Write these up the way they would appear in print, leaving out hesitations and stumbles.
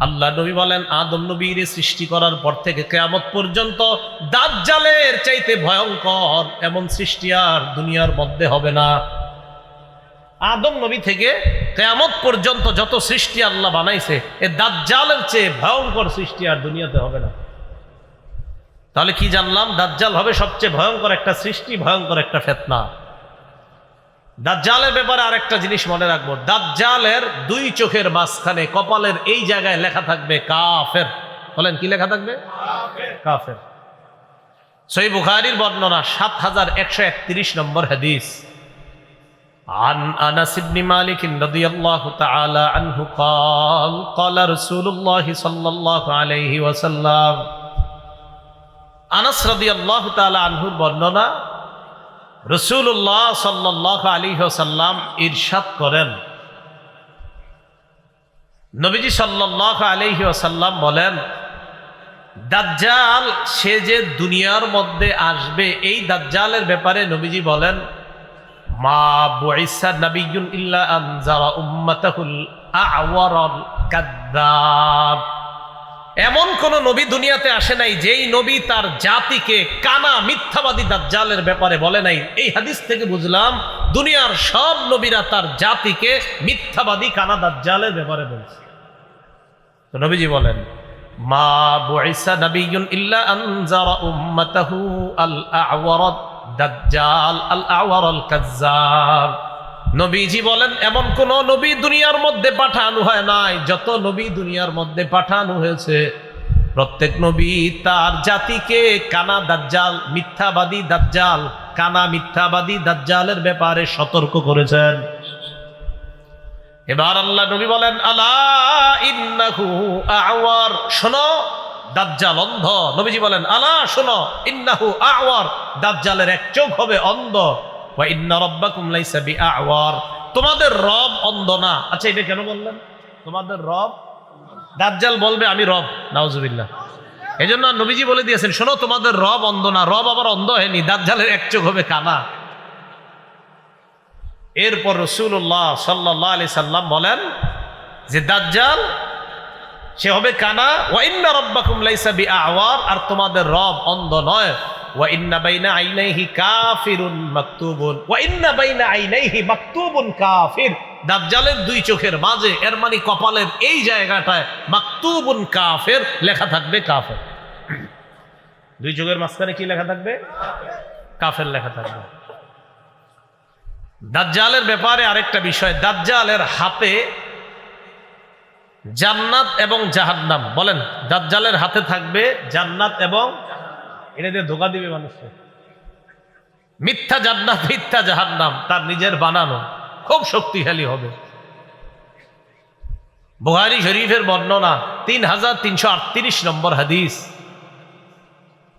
আল্লাহ নবী বলেন, আদম নবীর সৃষ্টি করার পর থেকে কিয়ামত পর্যন্ত দাজ্জালের চাইতে ভয়ঙ্কর এমন সৃষ্টি আর দুনিয়ার মধ্যে হবে না। আদম নবী থেকে কিয়ামত পর্যন্ত যত সৃষ্টি আল্লাহ বানাইছে, এ দাজ্জালের চেয়ে ভয়ঙ্কর সৃষ্টি আর দুনিয়াতে হবে না। তাহলে কি জানলাম? দাজ্জাল হবে সবচেয়ে ভয়ঙ্কর একটা সৃষ্টি, ভয়ঙ্কর একটা ফিতনা। দাজ্জালের ব্যাপারে আরেকটা জিনিস মনে রাখবো, দাজ্জালের দুই চোখের মাঝখানে কপালের এই জায়গায় লেখা থাকবে কাফের। বলেন কি লেখা থাকবে? কাফের। সহিহ বুখারীর বর্ণনা ৭১৩১ নম্বর হাদিস। عن أنس بن مالك رضي الله تعالى عنه قال قال رسول الله صلى الله عليه وسلم। আনাস রাদিয়াল্লাহু তাআলা আনহুর বর্ণনা, রাসূলুল্লাহ সাল্লাল্লাহু আলাইহি ওয়াসাল্লাম ইরশাদ করেন, নবীজি সাল্লাল্লাহু আলাইহি ওয়াসাল্লাম বলেন, দাজ্জাল সে যে দুনিয়ার মধ্যে আসবে, এই দাজ্জালের ব্যাপারে নবীজি বলেন, মা বুইসা নাবিয়্যুন ইল্লা আনজারা উম্মাতাহুল আ'ওয়ারাল কাযযাব। এমন কোন নবী দুনিয়াতে আসে নাই যেই নবী তার জাতিকে কানা মিথ্যাবাদী দাজ্জালের ব্যাপারে বলে নাই। এই হাদিস থেকে বুঝলাম দুনিয়ার সব নবীরা তার জাতিকে মিথ্যাবাদী কানা দাজ্জালের ব্যাপারে বলছে। তো নবীজি বলেন, মা বুইসা নাবিয়্যুন ইল্লা আনজারা উম্মাতাহু আল আ'ওয়ারাদ দাজ্জাল আল আ'ওয়ারাল কাযযাব। নবীজি বলেন, এমন কোন নবী দুনিয়ার মধ্যে পাঠানো হয় নাই। যত নবী দুনিয়ার মধ্যে পাঠানো হয়েছে, প্রত্যেক নবী তার জাতিকে কানা দাজ্জাল, মিথ্যাবাদী দাজ্জাল, কানা মিথ্যাবাদী দাজ্জালের ব্যাপারে সতর্ক করেছেন। এবার আল্লাহ নবী বলেন, আলা ইন্নাহু আ'ওয়ার, শোনো দাজ্জাল অন্ধ। নবীজি বলেন, আলা শোনো, ইন্নাহু আ'ওয়ার, দাজ্জালের এক চোখ হবে অন্ধ। ওয়া ইন্না রাব্বাকুম লাইসা বিআ'ওয়ার, তোমাদের রব অন্ধ না। আচ্ছা, এটা কেন বললেন তোমাদের রব? দাজ্জাল বলবে আমি রব, নাউজুবিল্লাহ। এজন্য নবীজি বলে দিয়েছেন, শোনো তোমাদের রব অন্ধ না। রব আবার অন্ধ হয়নি, দাজ্জালের এক চোখ হবে কানা। এরপর রাসূলুল্লাহ সাল্লাল্লাহু আলাইহি সাল্লাম বলেন যে দাজ্জাল সে হবে কানা। ওয়া ইন্না রাব্বাকুম লাইসা বিআ'ওয়ার, আর তোমাদের রব অন্ধ নয়। ওয়া ইন্না বাইনা আইনাইহি কাফিরুন মাকতুবুন, ওয়া ইন্না বাইনা আইনাইহি মাকতুবুন কাফির, দাজ্জালের দুই চোখের মাঝে, এর মানে কপালের এই জায়গাটায় মাকতুবুন কাফির লেখা থাকবে, কাফের। দুই চোখের মাঝখানে কি লেখা থাকবে? কাফের লেখা থাকবে। দাজ্জালের ব্যাপারে আরেকটা বিষয়, দাজ্জালের হাতে জান্নাত এবং জাহান্নাম। বলেন, দাজ্জালের হাতে থাকবে জান্নাত এবং, এটা দিয়ে ধোঁকা দিবে মানুষকে। মিথ্যা জান্নাত মিথ্যা জাহান্নাম তার নিজের বানানো, খুব শক্তিশালী হবে। বুখারী শরীফের বর্ণনা 3338 নম্বর হাদিস।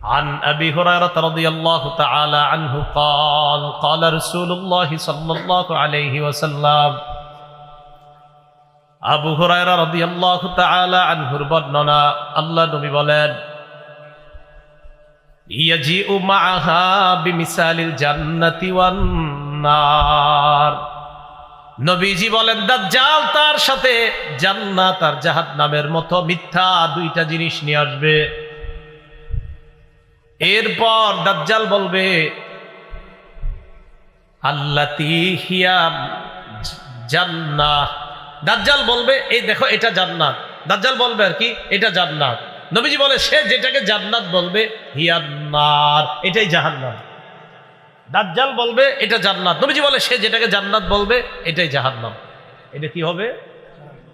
عن أبي هريرة رضي الله تعالى عنه قال قال رسول الله صلى الله عليه وسلم। আবু হুরায়রা রাদিয়াল্লাহু তাআলা আনহুর বর্ণনা, আল্লাহ নবী বলেন, ইয়াজিউ মাআহা বিমিসালিল জান্নাতি ওয়ান নার। নবীজি বলেন, দাজ্জাল তার সাথে জান্নাত আর জাহান্নামের মতো মিথ্যা দুইটা জিনিস নিয়ে আসবে। এরপর দাজ্জাল বলবে, আল্লাতী হিয়া জান্নাহ, দাজ্জাল বলবে এই দেখো এটা জান্নাত। দাজ্জাল বলবে আর কি, এটা জান্নাত। নবীজি বলে, সে যেটাকে জান্নাত বলবে হিয়ান নার, এটাই জাহান্নাম। দাজ্জাল বলবে এটা জান্নাত, নবীজি বলে সে যেটাকে জান্নাত বলবে এটাই জাহান্নাম। এটা কি হবে?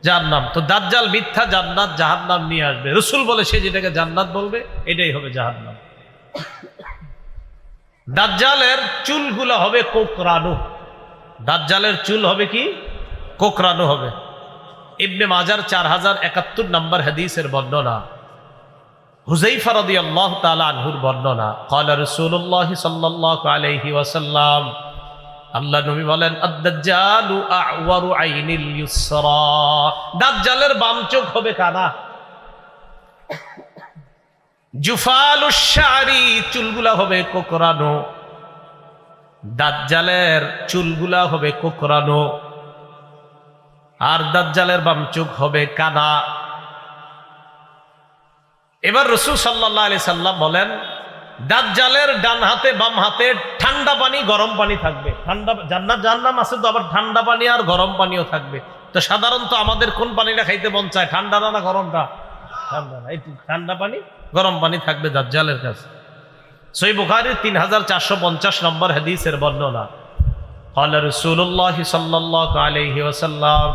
জাহান্নাম। তো দাজ্জাল মিথ্যা জান্নাত জাহান্নাম নিয়ে আসবে। রাসূল বলে সে যেটাকে জান্নাত বলবে এটাই হবে জাহান্নাম। দাজ্জালের চুলগুলো হবে কোকড়ানো। দাজ্জালের চুল হবে কি? কোকড়ানো হবে। ইবনে মাজার 4071 নম্বর হাদিসের বর্ণনা। হুযায়ফা রাদিয়াল্লাহু তাআলা আনহুর বর্ণনা, ক্বালা রাসূলুল্লাহ সাল্লাল্লাহু আলাইহি ওয়াসাল্লাম, আল্লাহ নবী বলেন, আদ-দাজ্জালু আ'ওয়ারু আইনিল ইউসরা, দাজ্জালের বাম চোখ হবে কানা। জুফালুশ শারি, চুলগুলা হবে কোকড়ানো। দাজ্জালের চুলগুলা হবে কোকড়ানো, আর দাজ্জালের বাম চোখ হবে কানা। এবার রাসূল সাল্লাল্লাহু আলাইহি সাল্লাম বলেন, দাজ্জালের ডান হাতে বাম হাতে ঠান্ডা পানি গরম পানি থাকবে। ঠান্ডা জান্নাত জাহান্নাম আছে, তো আবার ঠান্ডা পানি আর গরম পানিও থাকবে। তো সাধারণত আমাদের কোন পানিটা খাইতে মন চায়, ঠান্ডা না গরমটা? ঠান্ডা না। এই ঠান্ডা পানি গরম পানি থাকবে দাজ্জালের কাছে। সহিহ বুখারীর 3450 নম্বর হাদিসের বর্ণনা। ক্বালা রাসূলুল্লাহ সাল্লাল্লাহু আলাইহি ওয়াসাল্লাম,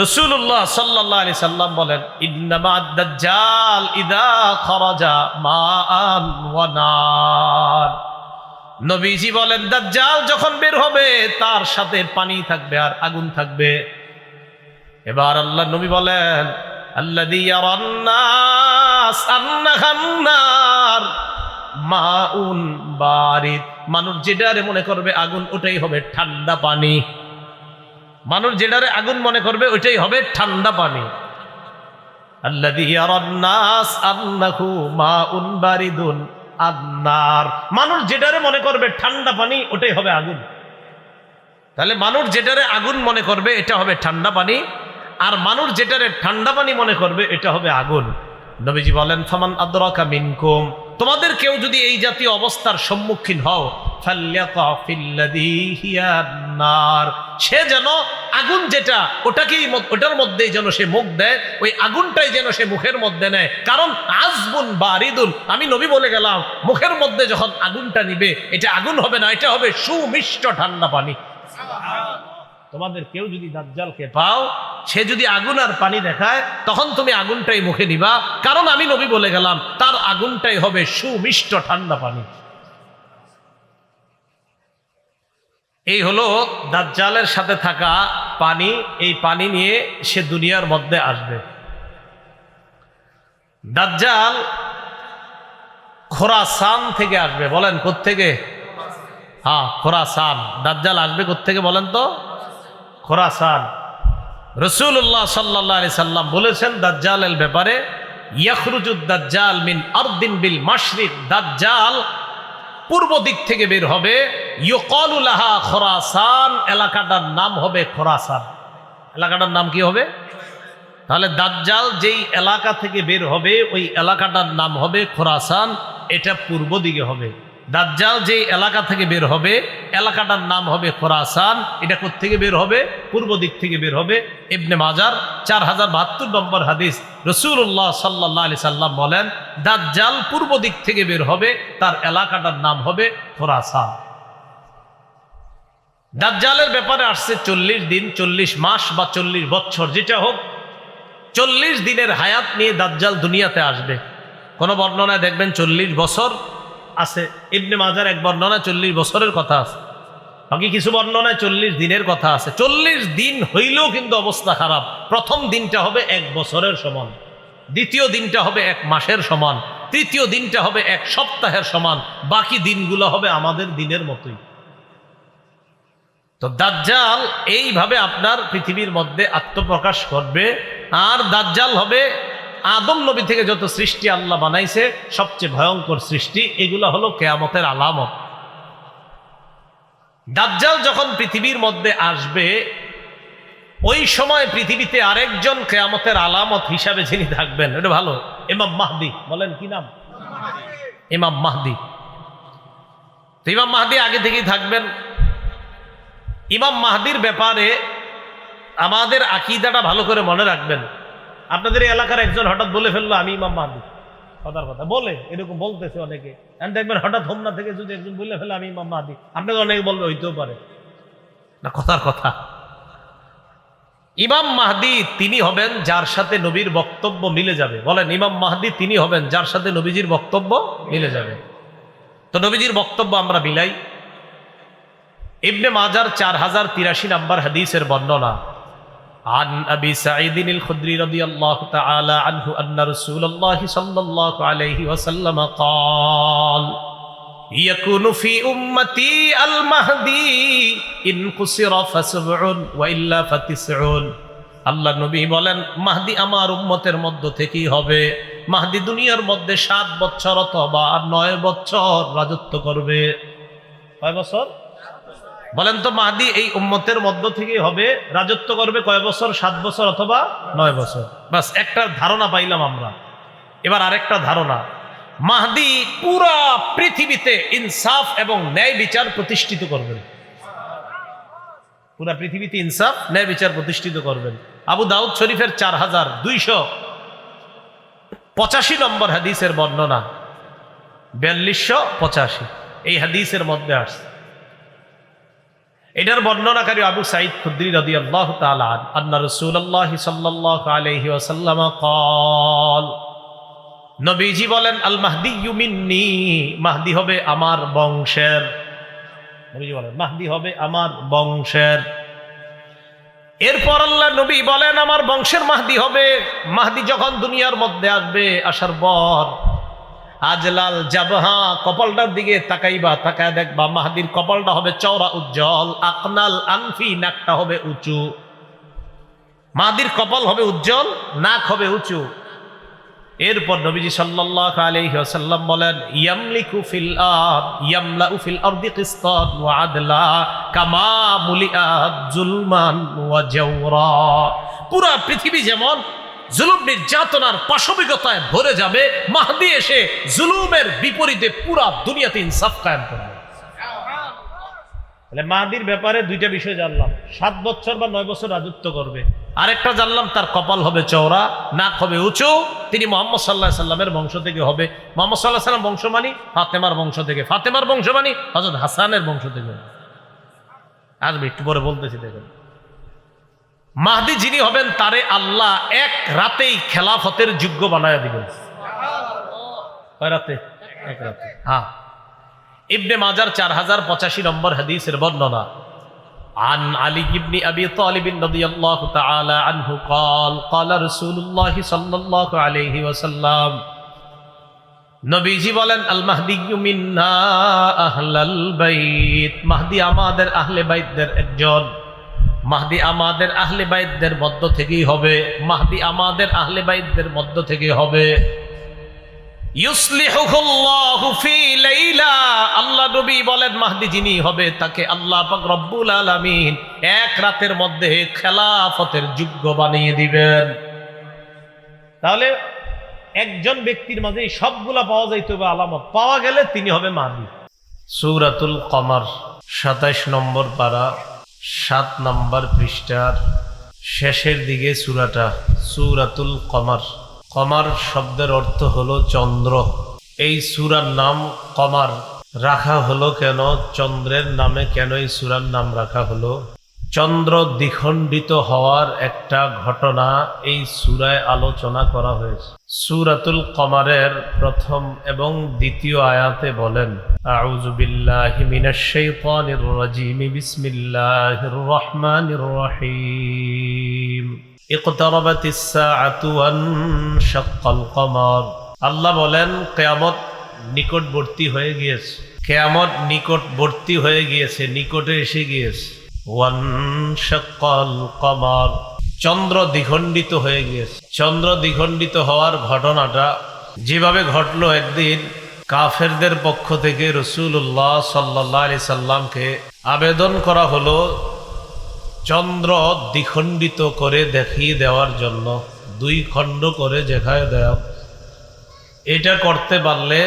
রাসূলুল্লাহ সাল্লাল্লাহু আলাইহি সাল্লাম বলেন, ইন্নামা আদ-দাজ্জাল ইযা খারাজা মাআন ওয়া নার। নবীজি বলেন, দাজ্জাল যখন বের হবে তার সাথে পানি থাকবে আর আগুন থাকবে। এবার আল্লাহ নবী বলেন, আল্লাযী ইয়ারান নাস আন্নাহান নার মাউন বারিদ। মানুষ যেটারে মনে করবে আগুন, ওটাই হবে ঠান্ডা পানি। মানুষ যেটারে আগুন মনে করবে ওইটাই হবে ঠান্ডা পানি। আল্লাযী ইয়ারান নাস আন্নাহু মাউন বারিদুন আন-নার। মানুষ যেটারে মনে করবে ঠান্ডা পানি, ওটাই হবে আগুন। তাহলে মানুষ যেটারে আগুন মনে করবে এটা হবে ঠান্ডা পানি, আর মানুষ যেটারে ঠান্ডা পানি মনে করবে এটা হবে আগুন। নবীজি বলেন, ফামান আদরাকা মিনকুম, তোমাদের কেউ যদি এই জাতীয় অবস্থার সম্মুখীন হও, ফালইয়াকা ফিল্লাযী হিয়া নার, সে যেন আগুন যেটা ওটাকেই ওটার মধ্যেই যেন সে মুখ দেয়, ওই আগুনটাই যেন সে মুখের মধ্যে নেয়। কারণ আযবুন বারিদুন, আমি নবী বলে গেলাম, মুখের মধ্যে যখন আগুনটা নিবে এটা আগুন হবে না, এটা হবে সুমিষ্ট ঠান্ডা পানি। তোমাদের কেউ যদি দাজ্জালকে পাও, সে যদি আগুন আর পানি দেখায়, তখন তুমি আগুনটাই মুখে নিবা, কারণ আমি নবী বলে গেলাম তার আগুনটাই হবে সুমিষ্ট ঠান্ডা পানি। এই হলো দাজ্জালের সাথে থাকা পানি। এই পানি নিয়ে সে দুনিয়ার মধ্যে আসবে। দাজ্জাল খোরাসান থেকে আসবে। বলেন কোত্থেকে? হ্যাঁ, খোরাসান। দাজ্জাল আসবে কোত্থেকে বলেন তো? খোরাসান। রাসূলুল্লাহ সাল্লাল্লাহু আলাইহি সাল্লাম বলেছেন দাজ্জালের ব্যাপারে, ইয়াখরুজুদ দাজ্জাল মিন আরদিন বিল মাশরিক, দাজ্জাল পূর্ব দিক থেকে বের হবে। ইউকালু লাহা খোরাসান, এলাকাটার নাম হবে খোরাসান। এলাকাটার নাম কি হবে? তাহলে দাজ্জাল যেই এলাকা থেকে বের হবে ওই এলাকাটার নাম হবে খোরাসান, এটা পূর্ব দিকে হবে। দাজ্জাল যেই এলাকা থেকে বের হবে এলাকাটার নাম হবে খোরাসান, এটা কোত্থেকে বের হবে? পূর্ব দিক থেকে বের হবে। ইবনে মাজার 4072 নম্বর হাদিস। রাসূলুল্লাহ সাল্লাল্লাহু আলাইহি সাল্লাম বলেন, দাজ্জাল পূর্ব দিক থেকে বের হবে, তার এলাকাটার নাম হবে খোরাসান। দাজ্জালের ব্যাপারে আসছে 40 দিন, 40 মাস বা 40 বছর, যেটা হোক 40 দিনের হায়াত নিয়ে দাজ্জাল দুনিয়াতে আসবে। কোন বর্ণনায় দেখবেন 40 বছর আছে। ইবনে মাজার এক বর্ণনায় 40 বছরের কথা আছে, বাকি কিছু বর্ণনায় 40 দিনের কথা আছে। 40 দিন হইলেও কিন্তু অবস্থা খারাপ। প্রথম দিনটা হবে 1 বছরের সমান, দ্বিতীয় দিনটা হবে 1 মাসের সমান, তৃতীয় দিনটা হবে 1 সপ্তাহের সমান, বাকি দিনগুলো হবে আমাদের দিনের মতোই। তো দাজ্জাল এইভাবে আপনার পৃথিবীর মধ্যে আত্মপ্রকাশ করবে। আর দাজ্জাল হবে আদম নবী থেকে যত সৃষ্টি আল্লাহ বানাইছে সবচেয়ে ভয়ঙ্কর সৃষ্টি। এগুলো হলো কিয়ামতের আলামত। দাজ্জাল যখন পৃথিবীর মধ্যে আসবে, ওই সময় পৃথিবীতে আরেকজন কিয়ামতের আলামত হিসাবে যিনি থাকবেন, এটা ভালো, ইমাম মাহদি। বলেন কি নাম? ইমাম মাহদি। তো ইমাম মাহদি আগে থেকেই থাকবেন। ইমাম মাহদির ব্যাপারে আমাদের আকীদাটা ভালো করে মনে রাখবেন। আপনাদের এই এলাকার একজন হঠাৎ বলে ফেললো আমি ইমাম মাহদি, কথার কথা বলে, এরকম বলতেছে অনেকে। দেখবেন হঠাৎ হোমনা থেকে যদি একজন বলে ফেলে আমি ইমাম মাহদি, আপনাকে অনেকে বলবে হইতেও পারে না, কথার কথা। ইমাম মাহদি তিনি হবেন যার সাথে নবীর বক্তব্য মিলে যাবে। বলেন, ইমাম মাহদি তিনি হবেন যার সাথে নবীজির বক্তব্য মিলে যাবে। তো নবীজির বক্তব্য আমরা মিলাই। ইবনে মাজার 4083 নম্বর হাদিসের বর্ণনা। عن أبي سعيد الخدري رضي الله تعالى عنه أن رسول الله صلى الله عليه وسلم قال يكون في أمتي المهدي إن قصر فسبع وإلا فتسعون। আল্লাহ নবী বলেন, মাহদি আমার উম্মতের মধ্য থেকেই হবে। মাহদি দুনিয়ার মধ্যে 7 বছর অথবা 9 বছর রাজত্ব করবে। কয় বছর? বলেন তো, মাহদি এই উম্মতের মধ্য থেকেই হবে, রাজত্ব করবে কয় বছর? 7 বছর অথবা 9 বছর। বাস একটা ধারণা পাইলাম আমরা। এবার আরেকটা ধারণা, মাহদি পুরা পৃথিবীতে ইনসাফ এবং ন্যায় বিচার প্রতিষ্ঠিত করবেন। পুরা পৃথিবীতে ইনসাফ ন্যায় বিচার প্রতিষ্ঠিত করবেন। আবু দাউদ শরীফের 4285 নম্বর হাদিসের বর্ণনা, 4285 এই হাদিসের মধ্যে আসছে। এটার বর্ণনাকারী আবু সাঈদ খুদরি রাদিয়াল্লাহু তাআলা আন্না রাসূলুল্লাহ সাল্লাল্লাহু আলাইহি ওয়াসাল্লাম قال, নবীজি বলেন, আল মাহদিয়্যু মিন্নি, মাহদি হবে আমার বংশের। নবীজি বলেন মাহদি হবে আমার বংশের। এরপর আল্লাহ নবী বলেন আমার বংশের মাহদি হবে। মাহদি যখন দুনিয়ার মধ্যে আসবে, আসার পর আজলাল জাবহা, কপালটার দিকে তাকাইবা, তাকায় দেখবা মাহদির কপালটা হবে চওড়া উজ্জ্বল। আকনাল আনফি, নাকটা হবে উঁচু। মাহদির কপাল হবে উজ্জ্বল, নাক হবে উঁচু। এরপর নবীজি সাল্লাল্লাহু আলাইহি ওয়াসাল্লাম বলেন, ইয়ামলিকু ফিল আরদ, ইয়ামলাউ ফিল আরদি কিসতান ওয়া আদলা কামা মুলিআত জুলমান ওয়া জাওরা। পুরা পৃথিবী যেমন জুলুম নির্যাতনার পাশবিকতায় ভরে যাবে, মাহদি এসে জুলুমের বিপরীতে পুরা দুনিয়াতে ইনসাফ কায়েম করবে। তাহলে মাহদির ব্যাপারে দুইটা বিষয় জানলাম, 7 বছর বা 9 বছর রাজত্ব করবে। আরেকটা জানলাম তার কপাল হবে চওড়া, নাক হবে উঁচু। তিনি মুহাম্মদ সাল্লাল্লাহু আলাইহি সাল্লামের বংশ থেকে হবে। মুহাম্মদ সাল্লাল্লাহু আলাইহি সাল্লাম বংশ মানে ফাতেমার বংশ থেকে, ফাতেমার বংশ মানে হযরত হাসানের বংশ থেকে। আসবে একটু পরে বলতেছি। দেখেন, মাহদি যিনি হবেন তারে আল্লাহ এক রাতেই খেলাফতের যোগ্য বানায়া দিবেন। কয় রাতে? এক রাতে। হ্যাঁ, ইবনে মাজার 4085 নম্বর হাদিসের বর্ণনা, عن علي بن أبي طالب رضي الله تعالى عنه قال قال رسول الله صلى الله عليه وسلم, নবীজি বলেন, আল মাহদিয়্যু মিন্না আহলাল বাইত, মাহদি আমাদের আহলে বাইতদের একজন। মাহদি আমাদের আহলে বাইতদের মধ্য থেকেই হবে। মাহদি আমাদের আহলে বাইতদের মধ্য থেকে হবে। ইউসলিহুল্লাহু ফি লাইলা, আল্লাহ নবী বলেন মাহদি যিনি হবে তাকে আল্লাহ পাক রব্বুল আলামিন এক রাতের মধ্যে খেলাফতের যোগ্য বানিয়ে দিবেন। তাহলে একজন ব্যক্তির মাঝে সবগুলা পাওয়া যাইতে হবে, আলামত পাওয়া গেলে তিনি হবে মাহদি। সূরাতুল কমর 27 নম্বর পারা 7 নম্বর পৃষ্ঠার শেষের দিকে সূরাটা, সূরাতুল কমর। কমার শব্দের অর্থ হলো চন্দ্র। এই সূরার নাম কমার রাখা হলো কেন? চন্দ্রের নামে কেন এই সূরার নাম রাখা হলো? চন্দ্র দ্বিখণ্ডিত হওয়ার একটা ঘটনা এই সূরায় আলোচনা করা হয়েছে। সূরাতুল কমারের প্রথম এবং দ্বিতীয় আয়াতে বলেন, আউযু বিল্লাহি মিনাশ শাইতানির রাজীম, বিসমিল্লাহির রহমানির রহিম। ইকতারাবাতিস সাআতু ওয়ানশাক্কাল কমার। আল্লাহ বলেন কিয়ামত নিকটবর্তী হয়ে গিয়েছে, কিয়ামত নিকটবর্তী হয়ে গিয়েছে, নিকটে এসে গিয়েছে। ওয়ানশাক্কাল কমার, চন্দ্র দ্বিখণ্ডিত হয়ে গিয়েছে। চন্দ্র দ্বিখণ্ডিত হওয়ার ঘটনাটা যেভাবে ঘটলো, একদিন কাফেরদের পক্ষ থেকে রাসূলুল্লাহ সাল্লাল্লাহু আলাইহি সাল্লামকে আবেদন করা হলো চন্দ্র দ্বিখণ্ডিত করে দেখিয়ে দেওয়ার জন্য, 2 খণ্ড করে দেখায় দেওয়া। এটা করতে পারলে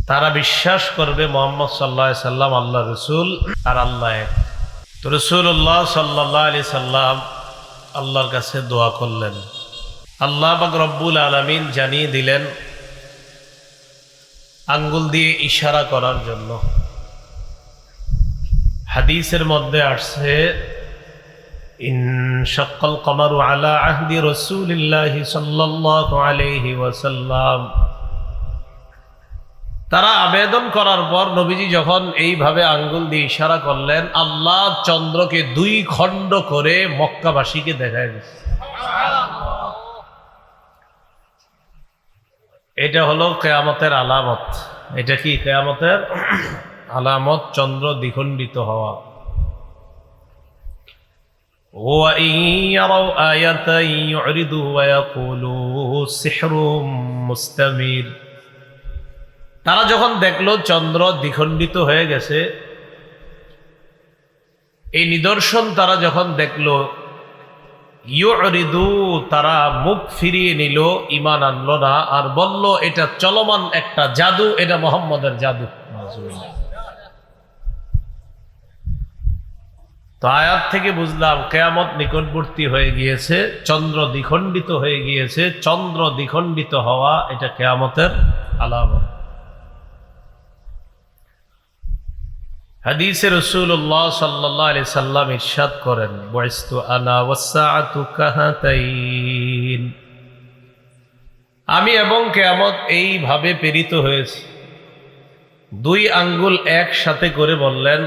তারা বিশ্বাস করবে মুহাম্মদ সাল্লাল্লাহু আলাইহি সাল্লাম আল্লাহ রসুল আর আল্লাহ এক। তো রাসূলুল্লাহ সাল্লাল্লাহু আলাইহি সাল্লাম আল্লাহর কাছে দোয়া করলেন। আল্লাহ পাক রব্বুল আলামিন জানিয়ে দিলেন আঙ্গুল দিয়ে ইশারা করার জন্য। হাদিসের মধ্যে আসছে, ইনশাক্কাল কমারু আলা আহদি রাসূলিল্লাহি সাল্লাল্লাহু আলাইহি ওয়াসাল্লাম। তারা আবেদন করার পর নবীজি যখন এইভাবে আঙ্গুল দিয়ে ইশারা করলেন, আল্লাহ চন্দ্রকে 2 খণ্ড করে মক্কাবাসীকে দেখায় দিচ্ছে। এটা হলো কিয়ামতের আলামত। এটা কি কিয়ামতের আলামত? চন্দ্র দ্বিখণ্ডিত হওয়া। وَإِن يَرَوْا آيَةً يُعْرِضُوا وَيَقُولُوا سِحْرٌ مُسْتَمِرٌ। তারা যখন দেখলো চন্দ্র দ্বিখণ্ডিত হয়ে গেছে, এই নিদর্শন তারা যখন দেখলো, ইউরিদু, তারা মুখ ফিরিয়ে নিল, ঈমান আনলো না, আর বলল এটা চলমান একটা জাদু, এটা মুহাম্মদের জাদু। তো আয়াত থেকে বুঝলাম কিয়ামত নিকটবর্তী হয়ে গিয়েছে, চন্দ্র দ্বিখণ্ডিত হয়ে গিয়েছে। চন্দ্র দ্বিখণ্ডিত হওয়া এটা কিয়ামতের আলামত। হাদিসে রাসূলুল্লাহ সাল্লাল্লাহু আলাইহি সাল্লাম ইরশাদ করেন, বুইসতু আনা ওয়াসসাআতু কাহাতাইন, আমি এবং কিয়ামত এইভাবে প্রেরিত হয়েছি। দুই আঙ্গুল একসাথে করে বললেন,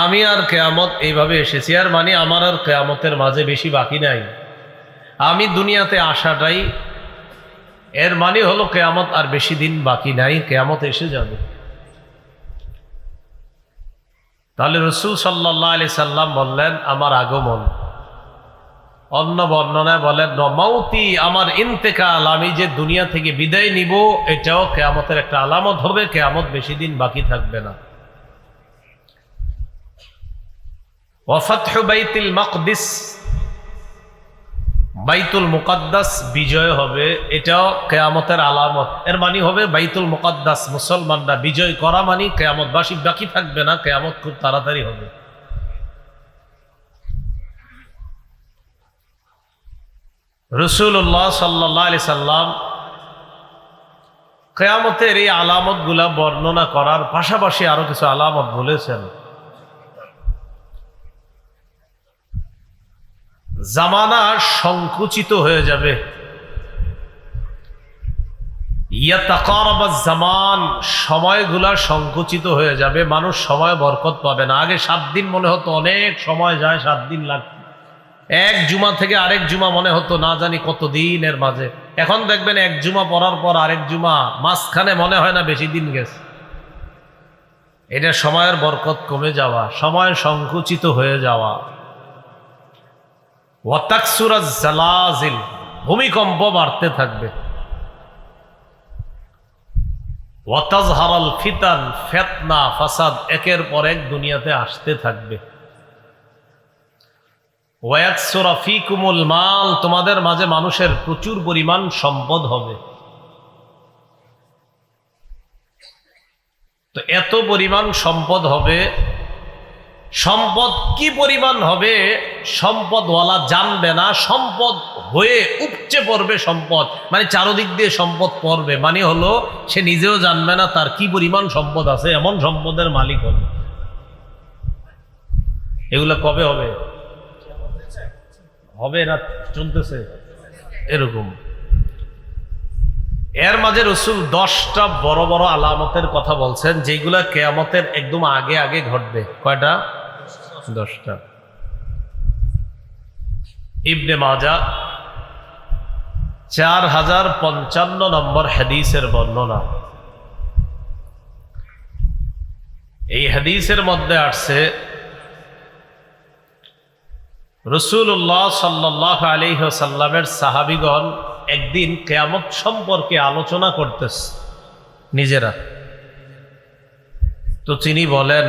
আমি আর কিয়ামত এইভাবে এসেছি। আর মানে আমার আর কিয়ামতের মাঝে বেশি বাকি নাই, আমি দুনিয়াতে আসাটাই এর মানে হলো কিয়ামত আর বেশি দিন বাকি নাই, কিয়ামত এসে যাবে। তাহলে রাসূল সাল্লাল্লাহু আলাইহি সাল্লাম বললেন আমার আগমন। অন্য বর্ণনায় বলেন মাউতি, আমার ইন্তেকাল, আমি যে দুনিয়া থেকে বিদায় নিব, এটাও কিয়ামতের একটা আলামত হবে। কিয়ামত বেশি দিন বাকি থাকবে না। ওয়া ফাতহু বাইতুল মাকদিস, বাইতুল মুকাদ্দাস বিজয় হবে, এটাও কিয়ামতের আলামত। এর মানে হবে বাইতুল মুকাদ্দাস মুসলমানরা বিজয় করা মানে কিয়ামত বাকি থাকবে না, কিয়ামত খুব তাড়াতাড়ি হবে। রাসূলুল্লাহ সাল্লাল্লাহু আলাইহি সাল্লাম কিয়ামতের এই আলামতগুলা বর্ণনা করার পাশাপাশি আরো কিছু আলামত বলেছেন। জামানা সংকুচিত হয়ে যাবে, ইয়াতাকারাবাজ জামান, সময়গুলা সংকুচিত হয়ে যাবে, মানুষ সময় বরকত পাবে না। আগে 7 দিন মনে হতো অনেক সময় যায়, 7 দিন লাগবে। এক জুমা থেকে আরেক জুমা মনে হতো না জানি কত দিনের মাঝে। এখন দেখবেন এক জুমা পড়ার পর আরেক জুমা, মাঝখানে মনে হয় না বেশি দিন গেছে। এটা সময়ের বরকত কমে যাওয়া, সময় সংকুচিত হয়ে যাওয়া। ওয়াতাকসুরাজ জালাজিল, ভূমিকম্প বাড়তে থাকবে। ওয়াতাজহারাল ফিতান, ফিতনা ফাসাদ একের পর এক দুনিয়াতে আসতে থাকবে। ওয়ায়াকসুরা ফীকুমুল মাল, তোমাদের মাঝে মানুষের প্রচুর পরিমাণ সম্পদ হবে। তো এত পরিমাণ সম্পদ হবে, সম্পদ কি পরিমাণ হবে সম্পদওয়ালা জানবে না, সম্পদ হয়ে উপচে পড়বে সম্পদ, মানে চারদিক দিয়ে সম্পদ পড়বে, মানে হলো সে নিজেও জানবে না তার কি পরিমাণ সম্পদ আছে, এমন সম্পদের মালিক হবে। এগুলো কবে হবে? হবে না, চলতেছে এরকম। এর মাঝে রাসূল 10টা বড় বড় আলামতের কথা বলছেন, যেগুলা কিয়ামতের একদম আগে আগে ঘটবে। কয়টা? 10টা। ইবনে মাজাহ 4055 নম্বর হাদিসের বর্ণনা। এই হাদিসের মধ্যে আসছে রাসূলুল্লাহ সাল্লাল্লাহু আলাইহি ওয়াসাল্লামের সাহাবীগণ একদিন কিয়ামত সম্পর্কে আলোচনা করতেছে নিজেরা। তো তিনি বলেন,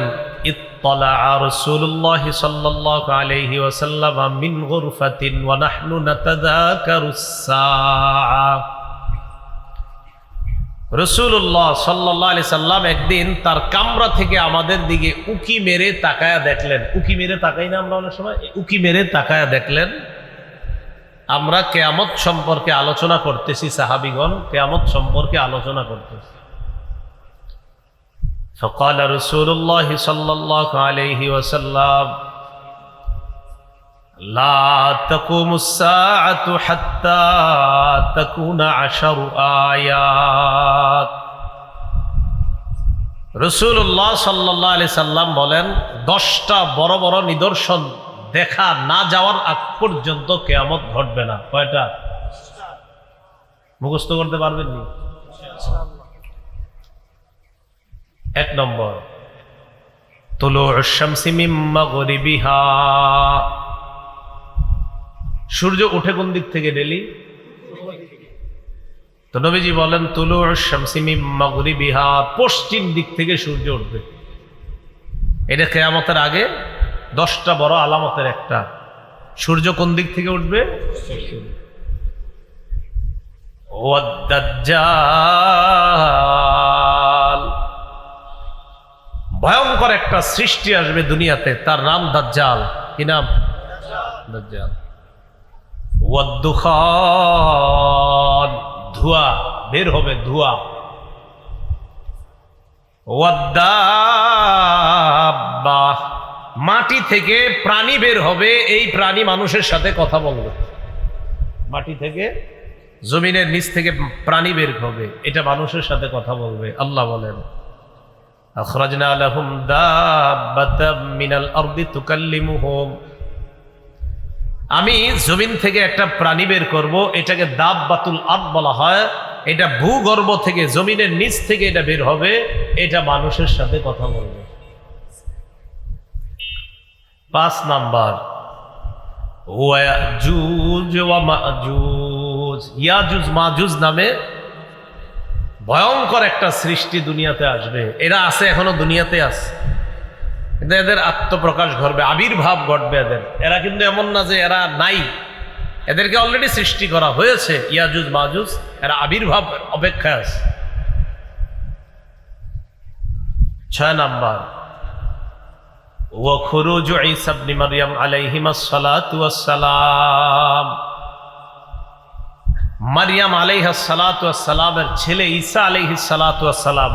ইত্তালা রাসূলুল্লাহ সাল্লাল্লাহু আলাইহি ওয়াসাল্লাম মিন গুরফাতিন ওয়া নাহনু নাতাযাকারুস সাআ। রাসূলুল্লাহ সাল্লাল্লাহু আলাইহি সাল্লাম একদিন তার কামরা থেকে আমাদের দিকে উকি মেরে তাকায়া দেখলেন। উকি মেরে তাকাই না আমরা অনেক সময়? উকি মেরে তাকায়া দেখলেন আমরা কিয়ামত সম্পর্কে আলোচনা করতেছি, সাহাবীগণ কিয়ামত সম্পর্কে আলোচনা করতেছি। فقال رسول الله صلى الله عليه وسلم لا تقوم الساعة حتى تكون 10 آيات। রাসূলুল্লাহ সাল্লাল্লাহু আলাইহি সাল্লাম বলেন 10টা বড় বড় নিদর্শন দেখা না যাওয়ার আগ পর্যন্ত কিয়ামত ঘটবে না। কয়টা? মুখস্থ করতে পারবেন নি? 1 নম্বর, তুলুউশ শামসি মিন মাগরিবিহা, সূর্য ওঠে কোন দিক থেকে? ডেলি। তো নবীজি বলেন তুলুউশ শামসি মিন মাগরিবিহা, পশ্চিম দিক থেকে সূর্য উঠবে। এটা কিয়ামতের আগে 10টা বড় আলামতের একটা। সূর্য কোন দিক থেকে উঠবে? দাজ্জাল, ভয়ঙ্কর একটা সৃষ্টি আসবে দুনিয়াতে, তার নাম দাজ্জাল। কি নাম? দাজ্জাল। ওয়াদ্দুখান, ধোঁয়া বের হবে, ধোঁয়া। ওয়াদ্দাব্বা, মাটি থেকে প্রাণী বের হবে, এই প্রাণী মানুষের সাথে কথা বলবে। মাটি থেকে, জমিনের নিচ থেকে প্রাণী বের হবে, এটা মানুষের সাথে কথা বলবে। আল্লাহ বলেন আখরাজনা লাহুম দাব্বাতাম মিনাল আরদি তুকাল্লিমুহুম, আমি জমিন থেকে একটা প্রাণী বের করব, এটাকে দাব্বাতুল আরদ বলা হয়। এটা ভূগর্ভ থেকে, জমিনের নিচ থেকে এটা বের হবে, এটা মানুষের সাথে কথা বলবে। 5 নাম্বার, ইয়াজুজ ওয়া মাজুজ, ইয়াজুজ মাজুজ নামে ভয়ঙ্কর একটা সৃষ্টি দুনিয়াতে আসবে। এরা আছে, এখনো দুনিয়াতে আছে, কিন্তু এদের আত্মপ্রকাশ ঘটবে, আবির্ভাব ঘটবে এদের। এরা কিন্তু এমন না যে এরা নাই, এদেরকে অলরেডি সৃষ্টি করা হয়েছে। ইয়াজুজ মাজুজ, এরা আবির্ভাব অপেক্ষায় আছে। 6 নাম্বার, ওয়া খুরুজু ঈসা ইবনে মারইয়াম আলাইহিমাস সালাতু ওয়াস সালাম, মারইয়াম আলাইহিস সালাতু ওয়াস সালামের ছেলে ঈসা আলাইহিস সালাতু ওয়াস সালাম,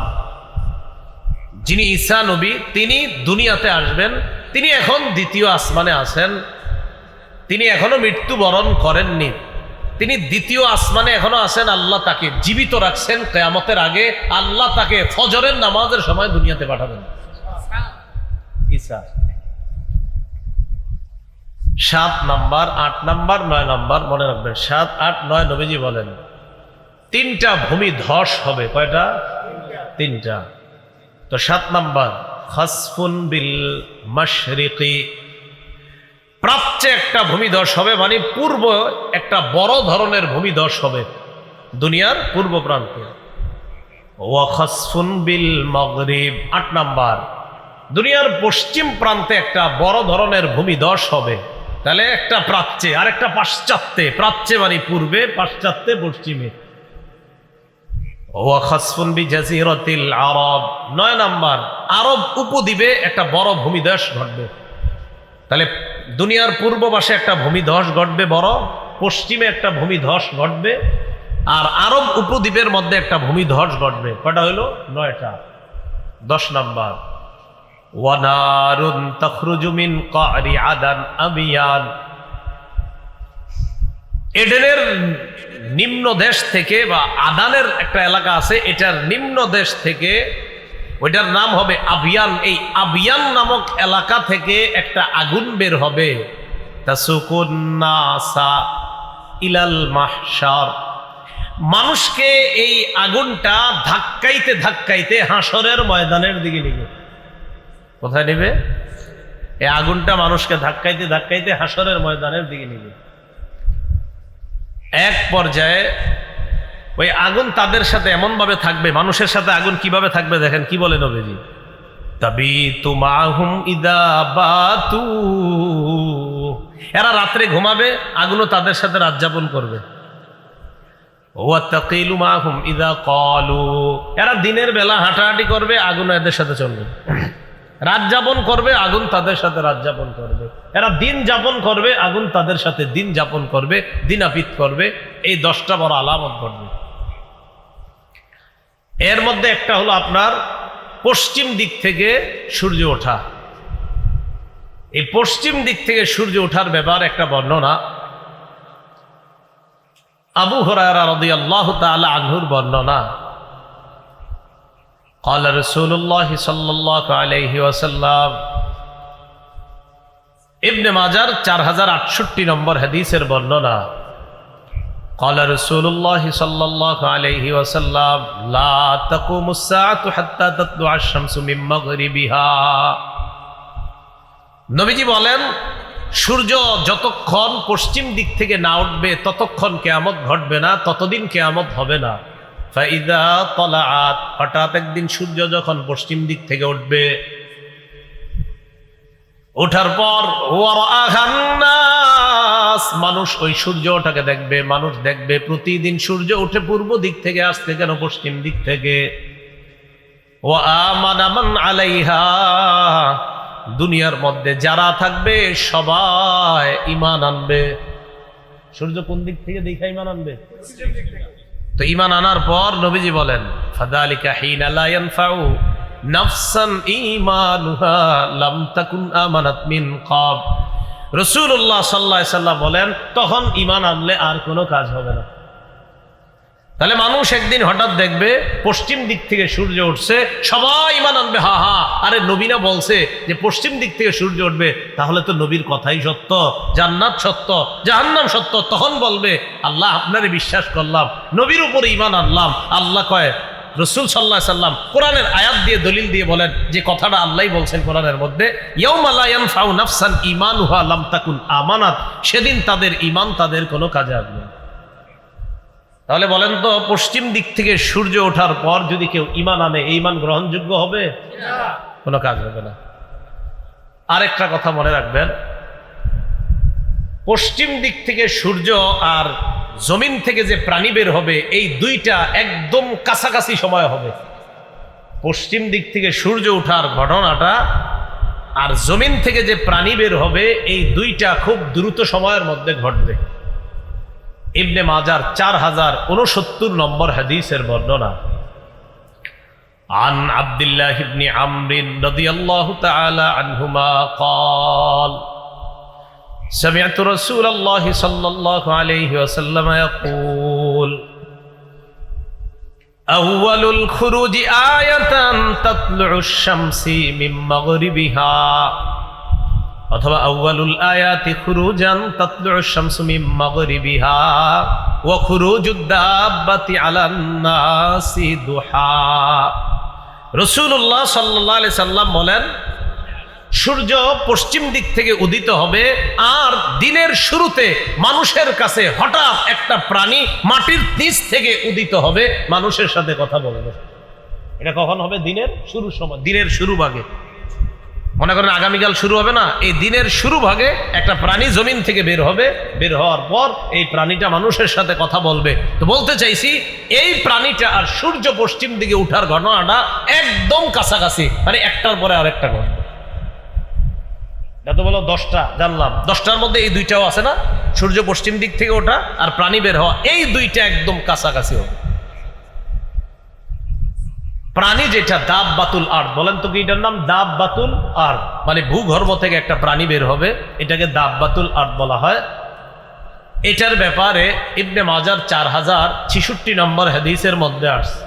যিনি ঈসা নবী, তিনি দুনিয়াতে আসবেন। তিনি এখন দ্বিতীয় আসমানে আছেন, তিনি এখনো মৃত্যুবরণ করেননি, তিনি দ্বিতীয় আসমানে এখনো আছেন। আল্লাহ তাকে জীবিত রাখছেন, কিয়ামতের আগে আল্লাহ তাকে ফজরের নামাজের সময় দুনিয়াতে পাঠাবেন। ঈসা। 7 নাম্বার, 8 নাম্বার, 9 নাম্বার মনে রাখবেন। 7, 8, 9 নবীজি বলেন 3টা ভূমি ধস হবে। কয়টা? 3টা। তো 7 নাম্বার, খাসফুন বিল মাশরিকি, প্রাচ্যে একটা ভূমিধস হবে, মানে পূর্ব একটা বড় ধরনের ভূমিধস হবে দুনিয়ার পূর্ব প্রান্তে। ওয়া খাসফুন বিল মাগরিব, 8 নাম্বার, দুনিয়ার পশ্চিম প্রান্তে একটা বড় ধরনের ভূমিধস হবে। তাহলে একটা প্রাচ্যে আর একটা পাশ্চাত্যে, প্রাচ্যে মানে পূর্বে, পাশ্চাত্যে পশ্চিমে। ওয়া খাসফুন বিজাজিরাতিল আরব, 9 নাম্বার, আরব উপদ্বীপে একটা বড় ভূমিধস ঘটবে। তাহলে দুনিয়ার পূর্ব পাশে একটা ভূমিধস ঘটবে বড়, পশ্চিমে একটা ভূমিধস ঘটবে, আর আরব উপদ্বীপের মধ্যে একটা ভূমিধস ঘটবে। কয়টা হলো? 9টা। 10 নাম্বার, ওয়া নারুন তাখরুজু মিন ক্বারি আদান আবিয়ান, এডেনের নিম্ন দেশ থেকে, বা আদানের একটা এলাকা আছে, এটার নিম্ন দেশ থেকে, ওইটার নাম হবে আবিয়ান। এই আবিয়ান নামক এলাকা থেকে একটা আগুন বের হবে। তাসুকুন নাসা ইলাল মাহশার, মানুষকে এই আগুনটা ধাক্কাইতে ধাক্কাইতে হাসরের ময়দানের দিকে নিবে। কোথায় নিবে? এই আগুনটা মানুষকে ধাক্কাইতে ধাক্কাইতে হাসরের ময়দানের দিকে নিবে। এক পর্যায়ে ওই আগুন তাদের সাথে এমন ভাবে থাকবে, মানুষের সাথে আগুন কিভাবে থাকবে দেখেন কি বলে নবীজি, তাবিতু মাহুম ইদা বাতু, এরা রাত্রে ঘুমাবে, আগুনও তাদের সাথে রাত যাপন করবে। ওয়া তাকিলু মাহুম ইদা ক্বালু, এরা দিনের বেলা হাঁটাহাঁটি করবে, আগুন এদের সাথে চলবে। রাত যাপন করবে, আগুন তাদের সাথে রাত যাপন করবে। এরা দিন যাপন করবে, আগুন তাদের সাথে দিন যাপন করবে, দিনাপিত করবে। এই 10টা বড় আলামত ঘটবে। এর মধ্যে একটা হলো আপনার পশ্চিম দিক থেকে সূর্য ওঠা। এই পশ্চিম দিক থেকে সূর্য ওঠার ব্যাপার একটা বর্ণনা আবু হুরায়রা রাদিয়াল্লাহু তাআলা আনহুর বর্ণনা। قال رسول الله صلى الله عليه وسلم, ইবনে মাজার 4068 নম্বর হাদিসের বর্ণনা। قال رسول الله صلى الله عليه وسلم لا تقوم الساعة حتى تطلع الشمس من مغربها, নবীজি বলেন সূর্য যতক্ষণ পশ্চিম দিক থেকে না উঠবে ততক্ষণ কিয়ামত ঘটবে না, ততদিন কিয়ামত হবে না। ফাইদা তলাআত, হঠাৎ একদিন সূর্য যখন পশ্চিম দিক থেকে উঠবে, ওঠার পর ওয়ারাআহান নাস, নাস, মানুষ ওই সূর্য ওঠাকে দেখবে। মানুষ দেখবে প্রতিদিন সূর্য উঠে পূর্ব দিক থেকে আসতে, কেন পশ্চিম দিক থেকে। ওয়া আমানা মান আলাইহা, দুনিয়ার মধ্যে যারা থাকবে সবাই ঈমান আনবে। সূর্য কোন দিক থেকে দেখা ঈমান আনবে? তো ঈমান আনার পর নবীজি বলেন ফাযালিকা হিনা লা ইয়ানফাউ নাফসান ঈমানুহা লাম তাকুন আমানাত মিন ক্বাব। রাসূলুল্লাহ সাল্লাল্লাহু আলাইহি সাল্লাম বলেন তখন ঈমান আনলে আর কোনো কাজ হবে না। তাহলে মানুষ একদিন হঠাৎ দেখবে পশ্চিম দিক থেকে সূর্য উঠছে, সবাই ঈমান আনবে। হা হা, আরে নবী না বলছে যে পশ্চিম দিক থেকে সূর্য উঠবে, তাহলে তো নবীর কথাই সত্য, জান্নাত সত্য, জাহান্নাম সত্য। তখন বলবে আল্লাহ আপনারে বিশ্বাস করলাম, নবীর উপরে ঈমান আনলাম। আল্লাহ কয়, রাসূল সাল্লাল্লাহু আলাইহি সাল্লাম কোরআনের আয়াত দিয়ে দলিল দিয়ে বলেন যে কথাটা আল্লাহই বলছেন কোরআনের মধ্যে, ইয়াউমা লা ইয়ানফাউ নাফসান ঈমানুহা লাম তাকুন আমানাত, সেদিন তাদের ঈমান তাদের কোনো কাজে আসবে না। তাহলে বলেন তো পশ্চিম দিক থেকে সূর্য ওঠার পর যদি কেউ ঈমান আনে, এই ঈমান গ্রহণযোগ্য হবে? কোনো কাজ হবে না। আরেকটা কথা মনে রাখবেন, পশ্চিম দিক থেকে সূর্য আর জমিন থেকে যে প্রাণী বের হবে, এই দুইটা একদম কাছাকাছি সময় হবে। পশ্চিম দিক থেকে সূর্য ওঠার ঘটনাটা আর জমিন থেকে যে প্রাণী বের হবে, এই দুইটা খুব দ্রুত সময়ের মধ্যে ঘটবে। ইবনে মাজার 4069 নম্বর হাদিসের বর্ণনা। আন আব্দুল্লাহ ইবনে আমর রাদিয়াল্লাহু তাআলা আনহুমা قال سمعت رسول الله صلى الله عليه وسلم يقول أول الخروج آية تطلع الشمس من مغربها অথবা আউয়ালুল আয়াতি খুরুজান তাতলু'ু শামসু মিন মাগরিবিহা ওয়া খুরুজুদ দাব্বাতি আলান নাসি দুহা। রাসূলুল্লাহ সাল্লাল্লাহু আলাইহি সাল্লাম বলেন সূর্য পশ্চিম দিক থেকে উদিত হবে, আর দিনের শুরুতে মানুষের কাছে হঠাৎ একটা প্রাণী মাটির নিচ থেকে উদিত হবে, মানুষের সাথে কথা বলবে। এটা কখন হবে? দিনের শুরু সময়, দিনের শুরু ভাগে। মনে করেন আগামীকাল শুরু হবে না, এই দিনের শুরু ভাগে একটা প্রাণী জমিন থেকে বের হবে। বের হওয়ার পর এই প্রাণীটা মানুষের সাথে কথা বলবে। তো বলতে চাইছি, এই প্রাণীটা আর সূর্য পশ্চিম দিকে উঠার ঘটনাটা একদম কাছাকাছি, মানে একটার পরে আরেকটা ঘটবে। এত বলো 10টা জানলাম, 10টার মধ্যে এই দুইটাও আছে না, সূর্য পশ্চিম দিক থেকে ওঠা আর প্রাণী বের হওয়া, এই দুইটা একদম কাছাকাছি হবে। প্রাণী যেটা দাব্বাতুল আরদ, বলেন তো কি এটার নাম? দাব্বাতুল আরদ, মানে ভূগর্ভ থেকে একটা প্রাণী বের হবে, এটাকে দাব্বাতুল আরদ বলা হয়। এটার ব্যাপারে ইবনে মাজার 4066 নম্বর হাদিসের মধ্যে আসছে।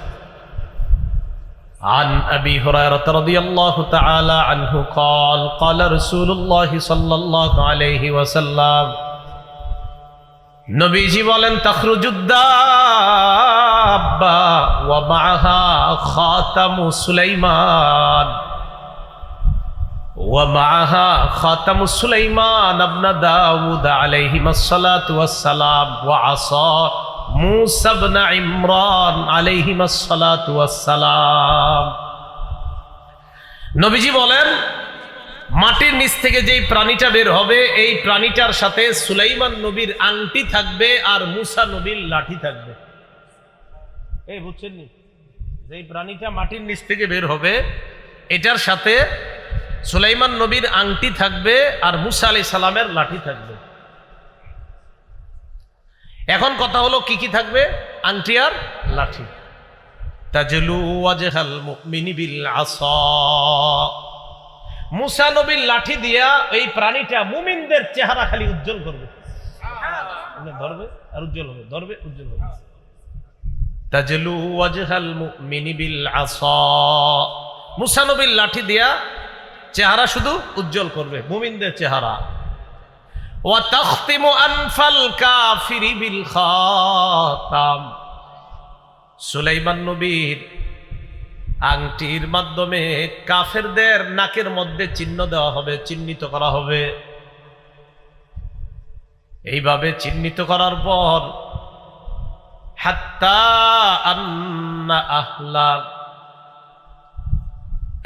عن أبي هريرة رضي الله تعالى عنه قال قال رسول الله صلى الله عليه وسلم নবীজি বলেন তাখরুজুদ দাব্বা ওয়া মাআহা খাতামু সুলাইমান ওয়া মাআহা খাতামু সুলাইমান ইবনে দাউদ আলাইহিস সালাতু ওয়াস সালাম ওয়া আসা মূসা ইবনে ইমরান আলাইহিস সালাতু ওয়াস সালাম। নবীজি বলেন মাটির নিচ থেকে যেই প্রাণীটা বের হবে, এই প্রাণীটার সাথে সুলাইমান নবীর আংটি থাকবে আর মূসা নবীর লাঠি থাকবে। এই বুঝছেন নি, যেই প্রাণীটা মাটির নিচ থেকে বের হবে, এটার সাথে সুলাইমান নবীর আংটি থাকবে আর মূসা আলাইহিস সালামের লাঠি থাকবে। এখন কথা হলো কি কি থাকবে? আংটি আর লাঠি। তাজলু ওয়াজহাল মুমিনি বিল আসা, মূসা নবীর লাঠি দিয়া এই প্রাণীটা মুমিনদের চেহারা খালি উজ্জ্বল করবে, ধরবে আর উজ্জ্বল হবে, ধরবে উজ্জ্বল হবে। তাজলু ওয়াজহাল মুমিনি বিল আসা, মূসা নবীর লাঠি দিয়া চেহারা শুধু উজ্জ্বল করবে, মুমিনদের চেহারা। ওয়া তাখতিমু আনফাল কাফিরি বিল খাতাম, সুলাইমান নবীর আংটির মাধ্যমে কাফেরদের নাকের মধ্যে চিহ্ন দেওয়া হবে, চিহ্নিত করা হবে। এইভাবে চিহ্নিত করার পর হাত্তা আন্না আহলা,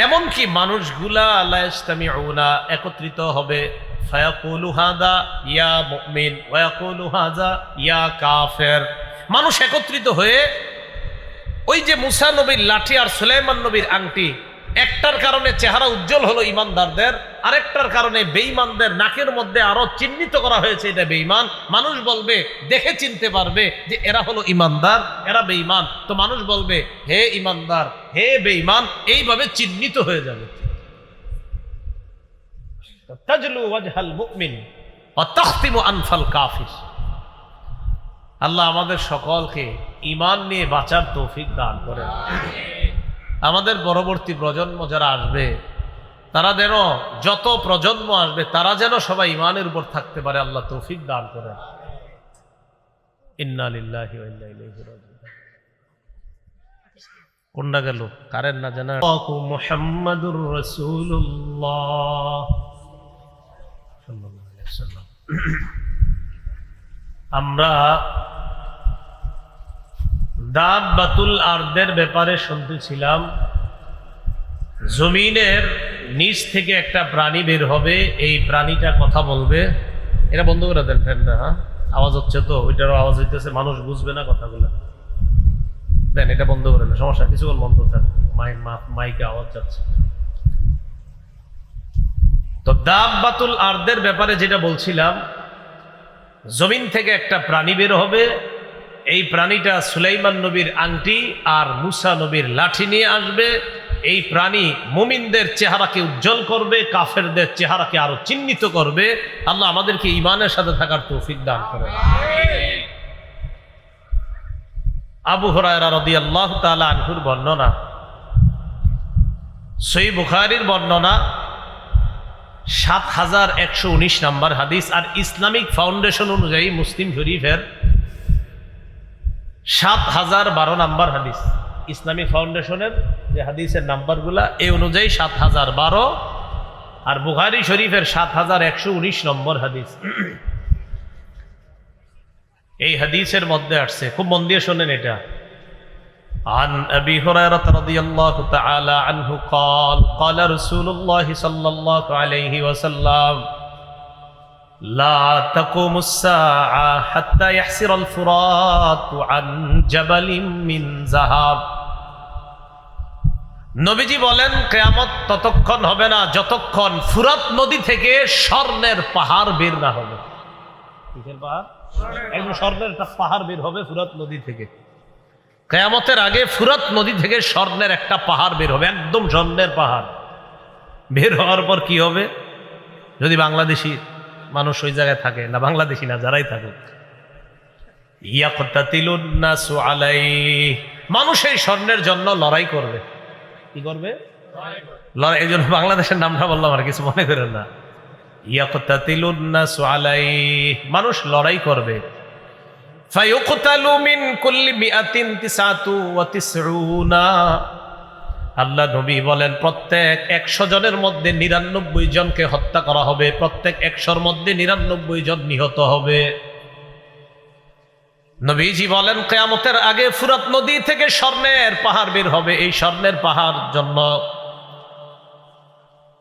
এমনকি মানুষগুলা লা ইস্তামিউনা একত্রিত হবে, ফায়াকুলু হাযা ইয়া মুমিন ওয়া ইয়াকুলু হাযা ইয়া কাফের। মানুষ একত্রিত হয়ে ওই যে মুসা নবীর লাঠি আর সুলাইমান নবীর আংটি, একটার কারণে চেহারা উজ্জ্বল হলো ইমানদারদের, আরেকটার কারণে বেঈমানদের নাকের মধ্যে আরো চিহ্নিত করা হয়েছে এটা বেঈমান। মানুষ বলবে, দেখে চিনতে পারবে যে এরা হলো ইমানদার, এরা বেঈমান। তো মানুষ বলবে হে ইমানদার, হে বেঈমান, এইভাবে চিহ্নিত হয়ে যাবে। তাজলু ওয়াজহাল মুমিন ওয়া তাখতিমু আনফাল কাফির। আল্লাহ আমাদের সকলকে ঈমান নিয়ে বাঁচার তৌফিক দান করেন। আমাদের পরবর্তী প্রজন্ম যারা আসবে, তারা যেন, যত প্রজন্ম আসবে তারা যেন সবাই ঈমানের উপর থাকতে পারে, আল্লাহ তৌফিক দান করেন। ইন্না লিল্লাহি ওয়া ইন্না ইলাইহি রাজিউন। কোনটা গেল কারেন্ট না জানা। মুহাম্মাদুর রাসূলুল্লাহ সাল্লাল্লাহু আলাইহি ওয়াসাল্লাম। আমরা দাব্বাতুল আরদের ব্যাপারে শুনতেছিলাম। জমিনের নিচ থেকে একটা প্রাণী বের হবে, এই প্রাণীটা কথা বলবে। এটা বন্ধ করে দেন ফ্যানটা, হ্যাঁ আওয়াজ হচ্ছে তো, ওইটারও আওয়াজ হইতেছে, মানুষ বুঝবে না কথাগুলো। দেন এটা বন্ধ করে দেন, সমস্যা কিছুক্ষণ বন্ধ থাক, মাইকে আওয়াজ যাচ্ছে। তো দাব্বাতুল আরদের ব্যাপারে যেটা বলছিলাম, জমিন থেকে একটা প্রাণী বের হবে। এই প্রাণীটা সুলাইমান নবীর আংটি আর মুসা নবীর লাঠি নিয়ে আসবে। এই প্রাণী মুমিনদের চেহারাকে উজ্জ্বল করবে, কাফেরদের চেহারাকে আরো চিহ্নিত করবে। আল্লাহ আমাদেরকে ঈমানের সাথে থাকার তৌফিক দান করেন। আবু হুরায়রা রাদিয়াল্লাহু তাআলা আনহুর বর্ণনা, সহিহ বুখারীর বর্ণনা, ৭১১৯ নম্বর হাদিস। আর ইসলামিক ফাউন্ডেশন অনুযায়ী মুসলিম শরীফের ৭০১২ নম্বর হাদিস। ইসলামিক ফাউন্ডেশনের যে হাদিসের নাম্বারগুলা এই অনুযায়ী ৭০১২, আর বুখারী শরীফের ৭১১৯ নম্বর হাদিস। এই হাদিসের মধ্যে আসছে, খুব মন দিয়ে শোনেন এটা। عن أبي هريرة رضي الله تعالى عنه قال قال رسول الله صلى الله عليه وسلم لا تقوم الساعة حتى يحسر الفرات عن جبل من ذهب। নবীজি বলেন কিয়ামত ততক্ষণ হবে না যতক্ষণ ফুরাত নদী থেকে স্বর্ণের পাহাড় বের না হবে। কিসের পাহাড়? একদম স্বর্ণের একটা পাহাড় বের হবে ফুরাত নদী থেকে। কিয়ামতের আগে ফুরাত নদী থেকে স্বর্ণের একটা পাহাড় বের হবে, একদম স্বর্ণের পাহাড়। বের হওয়ার পর কি হবে? যদি বাংলাদেশি মানুষ ওই জায়গায় থাকে, না বাংলাদেশি না যারাই থাকুক, ইয়াকতাতিলুন নাসু আলাইহি, মানুষ এই স্বর্ণের জন্য লড়াই করবে। কি করবে? লড়াই। এই জন্য বাংলাদেশের নামটা বললাম, আর কিছু মনে করেন না। ইয়াকতাতিলুন নাসু আলাইহি, মানুষ লড়াই করবে। ফায়ুকতালু মিন কুল্লি মিআতিন তিসআতু ওয়া তিসউনা, আল্লাহ নবী বলেন প্রত্যেক ১০০ জনের মধ্যে ৯৯ জনকে হত্যা করা হবে, প্রত্যেক ১০০-র মধ্যে ৯৯ জন নিহত হবে। নবীজি বলেন কিয়ামতের আগে ফুরাত নদী থেকে স্বর্ণের পাহাড় বের হবে। এই স্বর্ণের পাহাড় জন্য,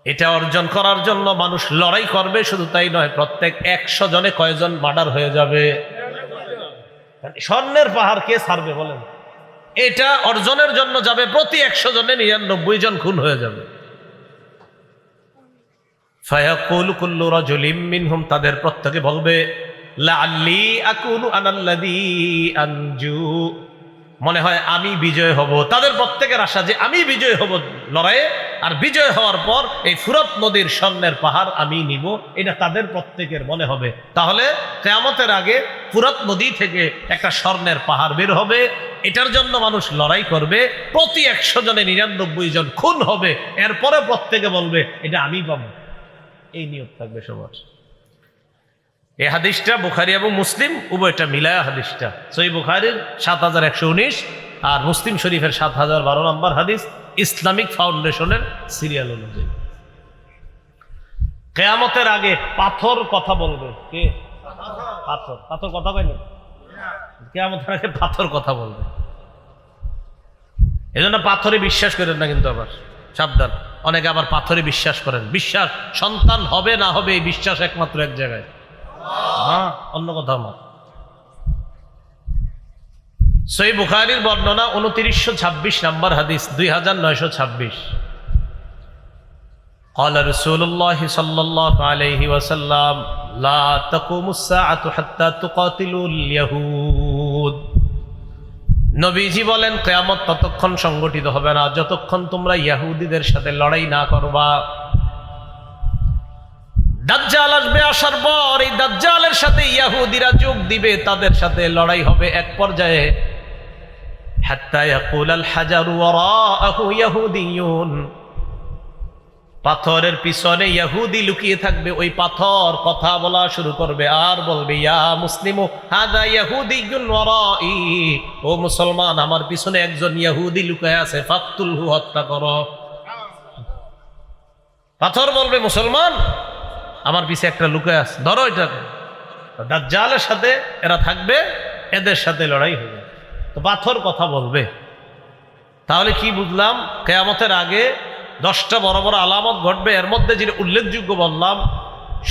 এটা অর্জন করার জন্য মানুষ লড়াই করবে। শুধু তাই নয়, প্রত্যেক ১০০ জনে কয়জন মার্ডার হয়ে যাবে? স্বর্ণের পাহাড় কে ছাড়বে বলেন? এটা অর্জনের জন্য যাবে, প্রতি ১০০ জনে ৯৯ জন খুন হয়ে যাবে। ফায়াকুলু কুল্লু রাজুলিম মিনহুম, তাদের প্রত্যেকে বলবে লাআল্লি আকুনু আনাল্লাযী আনজু, মনে হয় আমি বিজয় হব। তাদের প্রত্যেকের আশা যে আমি বিজয় হব লড়াইয়ে, আর বিজয় হওয়ার পর এই ফুরাত নদীর স্বর্ণের পাহাড় আমি নিব, এটা তাদের প্রত্যেকের মনে হবে। তাহলে কিয়ামতের আগে ফুরাত নদী থেকে একটা স্বর্ণের পাহাড় বের হবে, এটার জন্য মানুষ লড়াই করবে, প্রতি ১০০ জনে ৯৯ জন খুন হবে, এরপরে প্রত্যেকে বলবে এটা আমি পাবো। এই নিয়ত থাকবে সবার। এই হাদিসটা বুখারী এবং মুসলিম উভয়টা মিলায়া হাদিসটা, সহিহ বুখারীর ৭১১৯ আর মুসলিম শরীফের ৭০১২ নম্বর হাদিস, ইসলামিক ফাউন্ডেশনের সিরিয়াল অনুযায়ী। কিয়ামতের আগে পাথর কথা বলবে। কে? পাথর। পাথর কথা কয়নি? কিয়ামতের আগে পাথর কথা বলবে। এজন্য পাথরে বিশ্বাস করেন না কিন্তু, আবার সাবধান। অনেকে আবার পাথরে বিশ্বাস করেন। বিশ্বাস সন্তান হবে না হবে এই বিশ্বাস একমাত্র এক জায়গায়, হ্যাঁ, অন্য কোথাও না। সহিহ বুখারীর বর্ণনা 2926 নম্বর হাদিস, 2926। قال رسول الله صلى الله عليه وسلم لا تقوم الساعة حتى تقاتلوا اليهود। নবীজি বলেন কিয়ামত ততক্ষণ সংগঠিত হবে না যতক্ষণ তোমরা ইহুদিদের সাথে লড়াই না করবা। দাজ্জাল আসবে, আসার পর এই দাজ্জালের সাথে ইহুদিরা যোগ দিবে, তাদের সাথে লড়াই হবে এক পর্যায়ে। হাত্তা ইয়াকুলাল হাজারু ওয়ারাআহু ইহুদিয়ুন, পাথরের পিছনে ইহুদি লুকিয়ে থাকবে, ওই পাথর কথা বলা শুরু করবে আর বলবে ইয়া মুসলিমু হাযা ইহুদিয়ুন ওয়ারাই, ও মুসলমান আমার পিছনে একজন ইহুদি লুকিয়ে আছে, ফাকতুলহু, হত্যা করো। পাথর বলবে মুসলমান আমার পিছে একটা লুকিয়ে আছে, ধরো এটাকে। দাজ্জালের সাথে এরা থাকবে, এদের সাথে লড়াই হবে। তো পাথর কথা বলবে। তাহলে কি বুঝলাম? কিয়ামতের আগে 10টা বড় বড় আলামত ঘটবে। এর মধ্যে যেটা উল্লেখযোগ্য বললাম,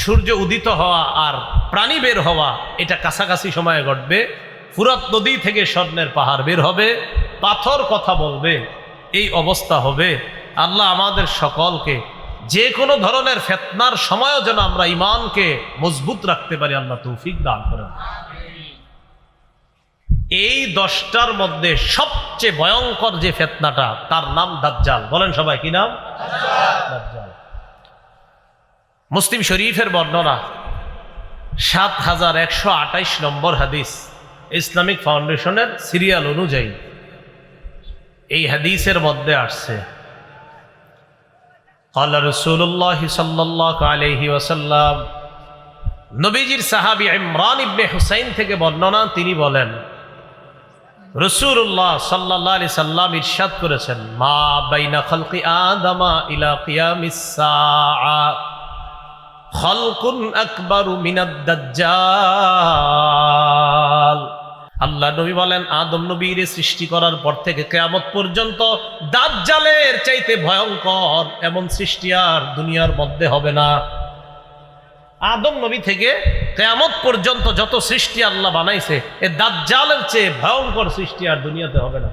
সূর্য উদিত হওয়া আর প্রাণী বের হওয়া, এটা কাছাকাছি সময়ে ঘটবে। ফুরাত নদী থেকে স্বর্ণের পাহাড় বের হবে, পাথর কথা বলবে, এই অবস্থা হবে। আল্লাহ আমাদের সকলকে যে কোনো ধরনের ফিতনার সময়ও যেন আমরা ঈমানকে মজবুত রাখতে পারি, আল্লাহ তৌফিক দান করেন। এই 10টার মধ্যে সবচেয়ে ভয়ঙ্কর যে ফিতনাটা, তার নাম দাজ্জাল। বলেন সবাই, কি নাম? দাজ্জাল। মুসলিম শরীফের বর্ণনা 7128 নম্বর হাদিস, ইসলামিক ফাউন্ডেশনের সিরিয়াল অনুযায়ী এই হাদিসের মধ্যে আসছে, قال رسول الله صلى الله عليه وسلم, নবীজির সাহাবী ইমরান ইবনে হুসাইন থেকে বর্ণনা, তিনি বলেন রাসূলুল্লাহ সাল্লাল্লাহু আলাইহি সাল্লাম ইরশাদ করেছেন, মা বাইনা খালকি আদামা ইলা কিয়ামিস সাআ খালকুন আকবারু মিনাদ দাজ্জাল। আল্লাহ নবী বলেন আদম নবীর সৃষ্টি করার পর থেকে কিয়ামত পর্যন্ত দাজ্জালের চাইতে ভয়ঙ্কর এমন সৃষ্টি আর দুনিয়ার মধ্যে হবে না। আদম নবী থেকে কিয়ামত পর্যন্ত যত সৃষ্টি আল্লাহ বানাইছে, এ দাজ্জালের চেয়ে ভয়ঙ্কর সৃষ্টি আর দুনিয়াতে হবে না।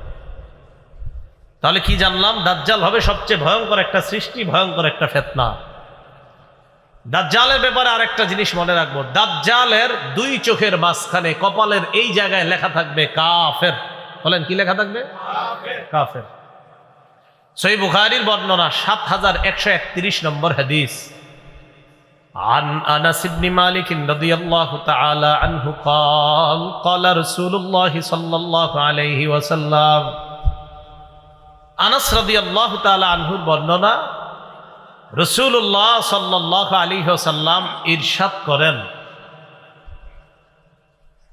তাহলে কি জানলাম? দাজ্জাল হবে সবচেয়ে ভয়ঙ্কর একটা সৃষ্টি, ভয়ঙ্কর একটা ফিতনা। দাজ্জালের ব্যাপারে আরেকটা জিনিস মনে রাখবো, দাজ্জালের 2 চোখের মাঝখানে কপালের এই জায়গায় লেখা থাকবে কাফের। বলেন কি লেখা থাকবে? কাফের। সহিহ বুখারীর বর্ণনা 7131 নম্বর হাদিস, عن أنس بن مالك رضي الله تعالى عنه قال قال رسول الله صلى الله عليه وسلم। আনাস রাদিয়াল্লাহু তাআলা আনহুর বর্ণনা, রাসূলুল্লাহ সাল্লাল্লাহু আলাইহি ওয়াসাল্লাম ইরশাদ করেন,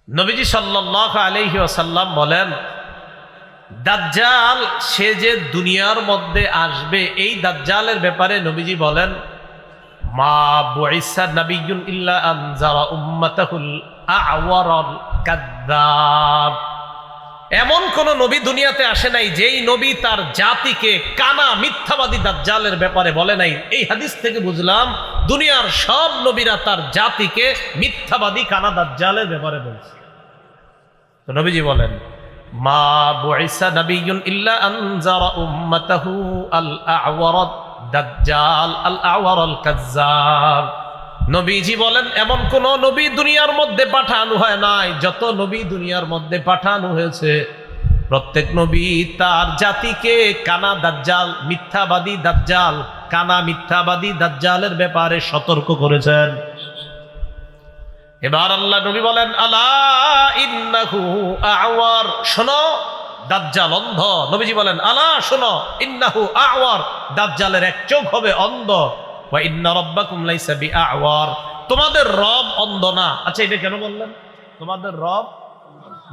নবীজি সাল্লাল্লাহু আলাইহি ওয়াসাল্লাম বলেন, দাজ্জাল সে যে দুনিয়ার মধ্যে আসবে, এই দাজ্জালের ব্যাপারে নবীজি বলেন, মা বুইসা নাবিয়্যুন ইল্লা আনজারা উম্মাতাহুল আ'ওয়ারাল কাযযাব। এমন কোন নবী দুনিয়াতে আসে নাই যেই নবী তার জাতিকে কানা মিথ্যাবাদী দাজ্জালের ব্যাপারে বলে নাই। এই হাদিস থেকে বুঝলাম দুনিয়ার সব নবীরা তার জাতিকে মিথ্যাবাদী কানা দাজ্জালের ব্যাপারে বলছে। তো নবীজি বলেন, মা বুইসা নাবিয়্যুন ইল্লা আনজারা উম্মাতাহু আল আ'ওয়ারাদ দাজ্জাল আল আ'ওয়ারাল কাযযাব। নবীজি বলেন এমন কোন নবী দুনিয়ার মধ্যে পাঠানো হয় নাই, যত নবী দুনিয়ার মধ্যে পাঠানো হয়েছে প্রত্যেক নবী তার জাতিকে কানা দাজ্জাল, মিথ্যাবাদী দাজ্জাল, কানা মিথ্যাবাদী দাজ্জালের ব্যাপারে সতর্ক করেছেন। এবার আল্লাহ নবী বলেন, আলা ইন্নাহু আ'ওয়ার, শোনো দাজ্জাল অন্ধ। নবীজি বলেন, আলা শোনো, ইন্নাহু আ'ওয়ার, দাজ্জালের এক চোখ হবে অন্ধ। ওয়া ইন্না রাব্বাকুম লাইসা বিআ'ওয়ার, তোমাদের রব অন্ধ না। আচ্ছা এটা কেন বললেন তোমাদের রব?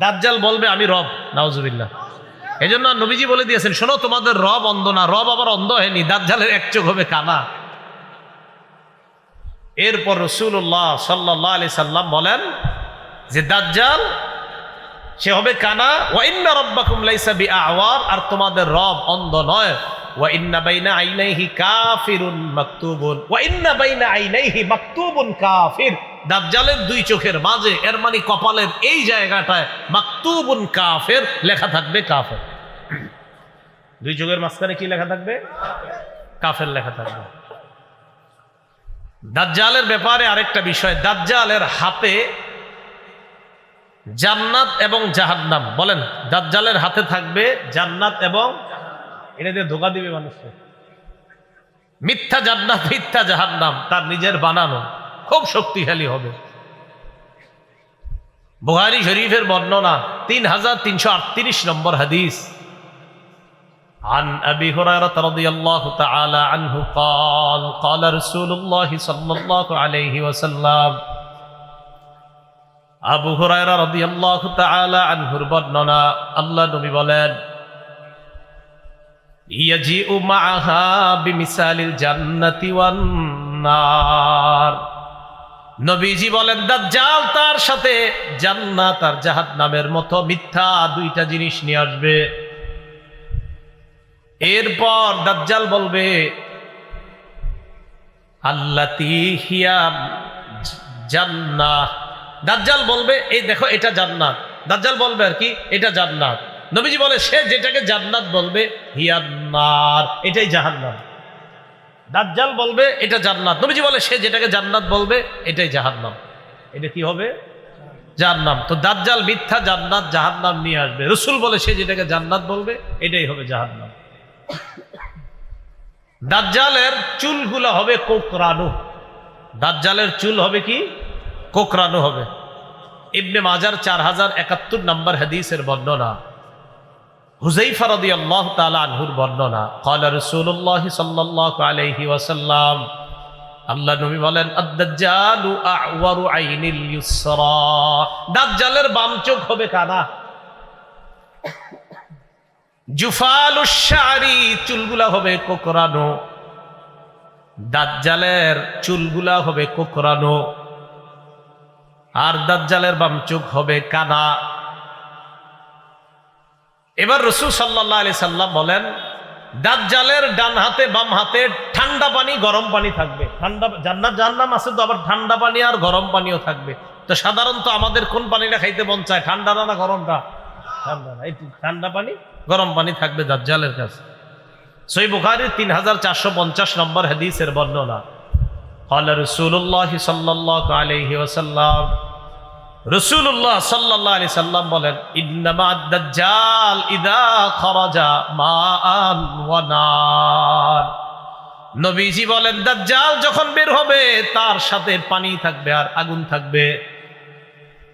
দাজ্জাল বলবে আমি রব, নাউজুবিল্লাহ। এজন্য নবীজি বলে দিয়েছেন, শোনো তোমাদের রব অন্ধ না। রব আবার অন্ধ হয়নি, দাজ্জালের এক চোখ হবে কানা। এরপর রাসূলুল্লাহ সাল্লাল্লাহু আলাইহি সাল্লাম বলেন যে দাজ্জাল সে হবে কানা, ওয়া ইন্না রাব্বাকুম লাইসা বিআ'ওয়ার, আর তোমাদের রব অন্ধ নয়। ওয়া ইন্না বাইনা আইনাইহি কাফিরুন মাকতুবুন, ওয়া ইন্না বাইনা আইনাইহি মাকতুবুন কাফির। দাজ্জালের দুই চোখের মাঝে, এর মানে কপালের এই জায়গাটায় মাকতুবুন কাফির লেখা থাকবে, কাফের। দুই চোখের মাঝখানে কি লেখা থাকবে? কাফের লেখা থাকবে। দাজ্জালের ব্যাপারে আরেকটা বিষয়, দাজ্জালের হাতে জান্নাত এবং জাহান্নাম। বলেন, দাজ্জালের হাতে থাকবে জান্নাত এবং, এটা দিয়ে ধোঁকা দিবে মানুষকে। মিথ্যা জান্নাত মিথ্যা জাহান্নাম তার নিজের বানানো, খুব শক্তিশালী হবে। বুখারী শরীফের বর্ণনা 3338 নম্বর হাদিস। عن أبي هريرة رضي الله تعالى عنه قال قال رسول الله صلى الله عليه وسلم আবু হুরায়রা রাদিয়াল্লাহু তাআলা আনহুর বর্ণনা, আল্লাহ নবী বলেন, ইয়াজিউ মাআহা বিমিসালিল জান্নাতি ওয়ান নার। নবীজি বলেন, দাজ্জাল তার সাথে জান্নাত আর জাহান্নামের মতো মিথ্যা দুইটা জিনিস নিয়ে আসবে। এরপর দাজ্জাল বলবে, আল্লাতী হিয়া জান্নাহ। দাজ্জাল বলবে, এই দেখো এটা জান্নাত। দাজ্জাল বলবে আর কি, এটা জান্নাত। নবীজি বলে, সে যেটাকে জান্নাত বলবে, হিয়ান নার, এটাই জাহান্নাম। দাজ্জাল বলবে এটা জান্নাত, নবীজি বলে সে যেটাকে জান্নাত বলবে এটাই জাহান্নাম। এটা কি হবে? জাহান্নাম। তো দাজ্জাল মিথ্যা জান্নাত জাহান্নাম নিয়ে আসবে। রাসূল বলে সে যেটাকে জান্নাত বলবে এটাই হবে জাহান্নাম। দাজ্জালের চুলগুলো হবে কোকড়ানো। দাজ্জালের চুল হবে কি? কোকড়ানো হবে। ইবনে মাজার 4071 নম্বর হাদিসের বর্ণনা, হুযায়ফা রাদিয়াল্লাহু তাআলা আনহুর বর্ণনা, ক্বালা রাসূলুল্লাহ সাল্লাল্লাহু আলাইহি ওয়াসাল্লাম, আল্লাহ নবী বলেন, আদ-দাজ্জালু আ'ওয়ারু আইনিল ইউসরা। দাজ্জালের বাম চোখ হবে কানা। জুফালুশ শা'রি, চুলগুলা হবে কোকড়ানো। দাজ্জালের চুলগুলা হবে কোকড়ানো আর দাজ্জালের বাম চোখ হবে কানা। এবার রাসূল সাল্লাল্লাহু আলাইহি সাল্লাম বলেন, দাজ্জালের ডান হাতে বাম হাতে ঠান্ডা পানি গরম পানি থাকবে। ঠান্ডা, জান্নাত জাহান্নাম আছে তো, আবার ঠান্ডা পানি আর গরম পানিও থাকবে। তো সাধারণত আমাদের কোন পানিটা খাইতে মন চায়, ঠান্ডা না গরমটা? ঠান্ডা না। এই ঠান্ডা পানি গরম পানি থাকবে দাজ্জালের কাছে। সহিহ বুখারী 3450 নম্বর হাদিসের বর্ণনা, ক্বালা রাসূলুল্লাহ সাল্লাল্লাহু আলাইহি ওয়াসাল্লাম, রাসূলুল্লাহ সাল্লাল্লাহু আলাইহি সাল্লাম বলেন, ইন্নামা আদ-দাজ্জাল ইযা খারাজা মাআন ওয়া নার। নবীজি বলেন, দাজ্জাল যখন বের হবে তার সাথে পানি থাকবে আর আগুন থাকবে।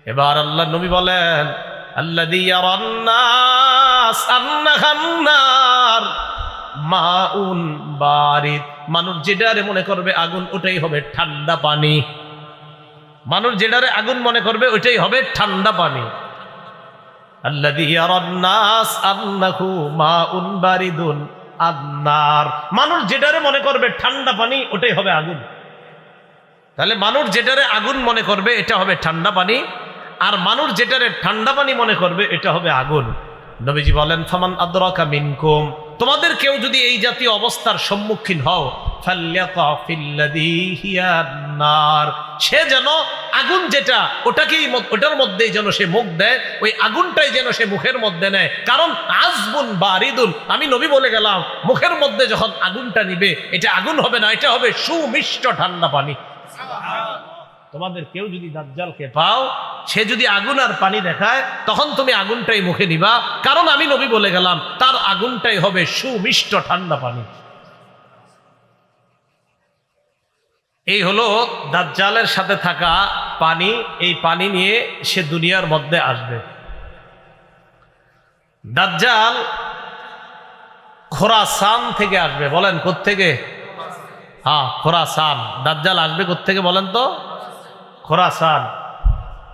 এবার আল্লাহ নবী বলেন, আল্লাযী ইয়ারান নাস আন্নাহান নার মাউন বারিদ। মানুষ যেটারে মনে করবে আগুন, ওটাই হবে ঠান্ডা পানি। মানুষ যেটারে আগুন মনে করবে ওইটাই হবে ঠান্ডা পানি। আল্লাযী ইয়ারান নাস আন্নাহু মাউন বারিদুন আন-নার। মানুষ যেটারে মনে করবে ঠান্ডা পানি, ওটাই হবে আগুন। তাহলে মানুষ যেটারে আগুন মনে করবে এটা হবে ঠান্ডা পানি, আর মানুষ যেটারে ঠান্ডা পানি মনে করবে এটা হবে আগুন। নবীজি বলেন, ফামান আদরাকা মিনকুম, তোমাদের কেউ যদি এই জাতীয় অবস্থার সম্মুখীন হও, ফাল্যাকা ফিল্লাযী হিয়ান নার, সে যেন আগুন যেটা ওটাকেই, ওটার মধ্যেই যেন সে মুখ দেয়, ওই আগুনটাই যেন সে মুখের মধ্যে নেয়। কারণ আযবুন বারিদুন, আমি নবী বলে গেলাম, মুখের মধ্যে যখন আগুনটা নিবে এটা আগুন হবে না, এটা হবে সুমিষ্ট ঠান্ডা পানি। তোমাদের কেউ যদি দাজ্জালকে পাও, সে যদি আগুন আর পানি দেখায়, তখন তুমি আগুনটাই মুখে নিবা, কারণ আমি নবী বলে গেলাম তার আগুনটাই হবে সুমিষ্ট ঠান্ডা পানি। এই হলো দাজ্জালের সাথে থাকা পানি। এই পানি নিয়ে সে দুনিয়ার মধ্যে আসবে। দাজ্জাল খোরাসান থেকে আসবে। বলেন কোত্থেকে? হ্যাঁ, খোরাসান। দাজ্জাল আসবে কোত্থেকে বলেন তো? খোরাসান।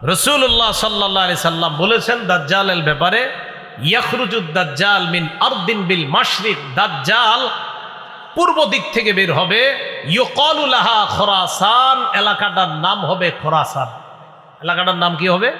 রাসূলুল্লাহ সাল্লাল্লাহু আলাইহি সাল্লাম বলেছেন দাজ্জালের ব্যাপারে, ইয়াখরুজুদ দাজ্জাল মিন আরদিন বিল মাশরিক, দাজ্জাল পূর্ব দিক থেকে বের হবে। ইউকালু লাহা খোরাসান, এলাকাটার নাম হবে খোরাসান। এলাকাটার নাম কি হবে?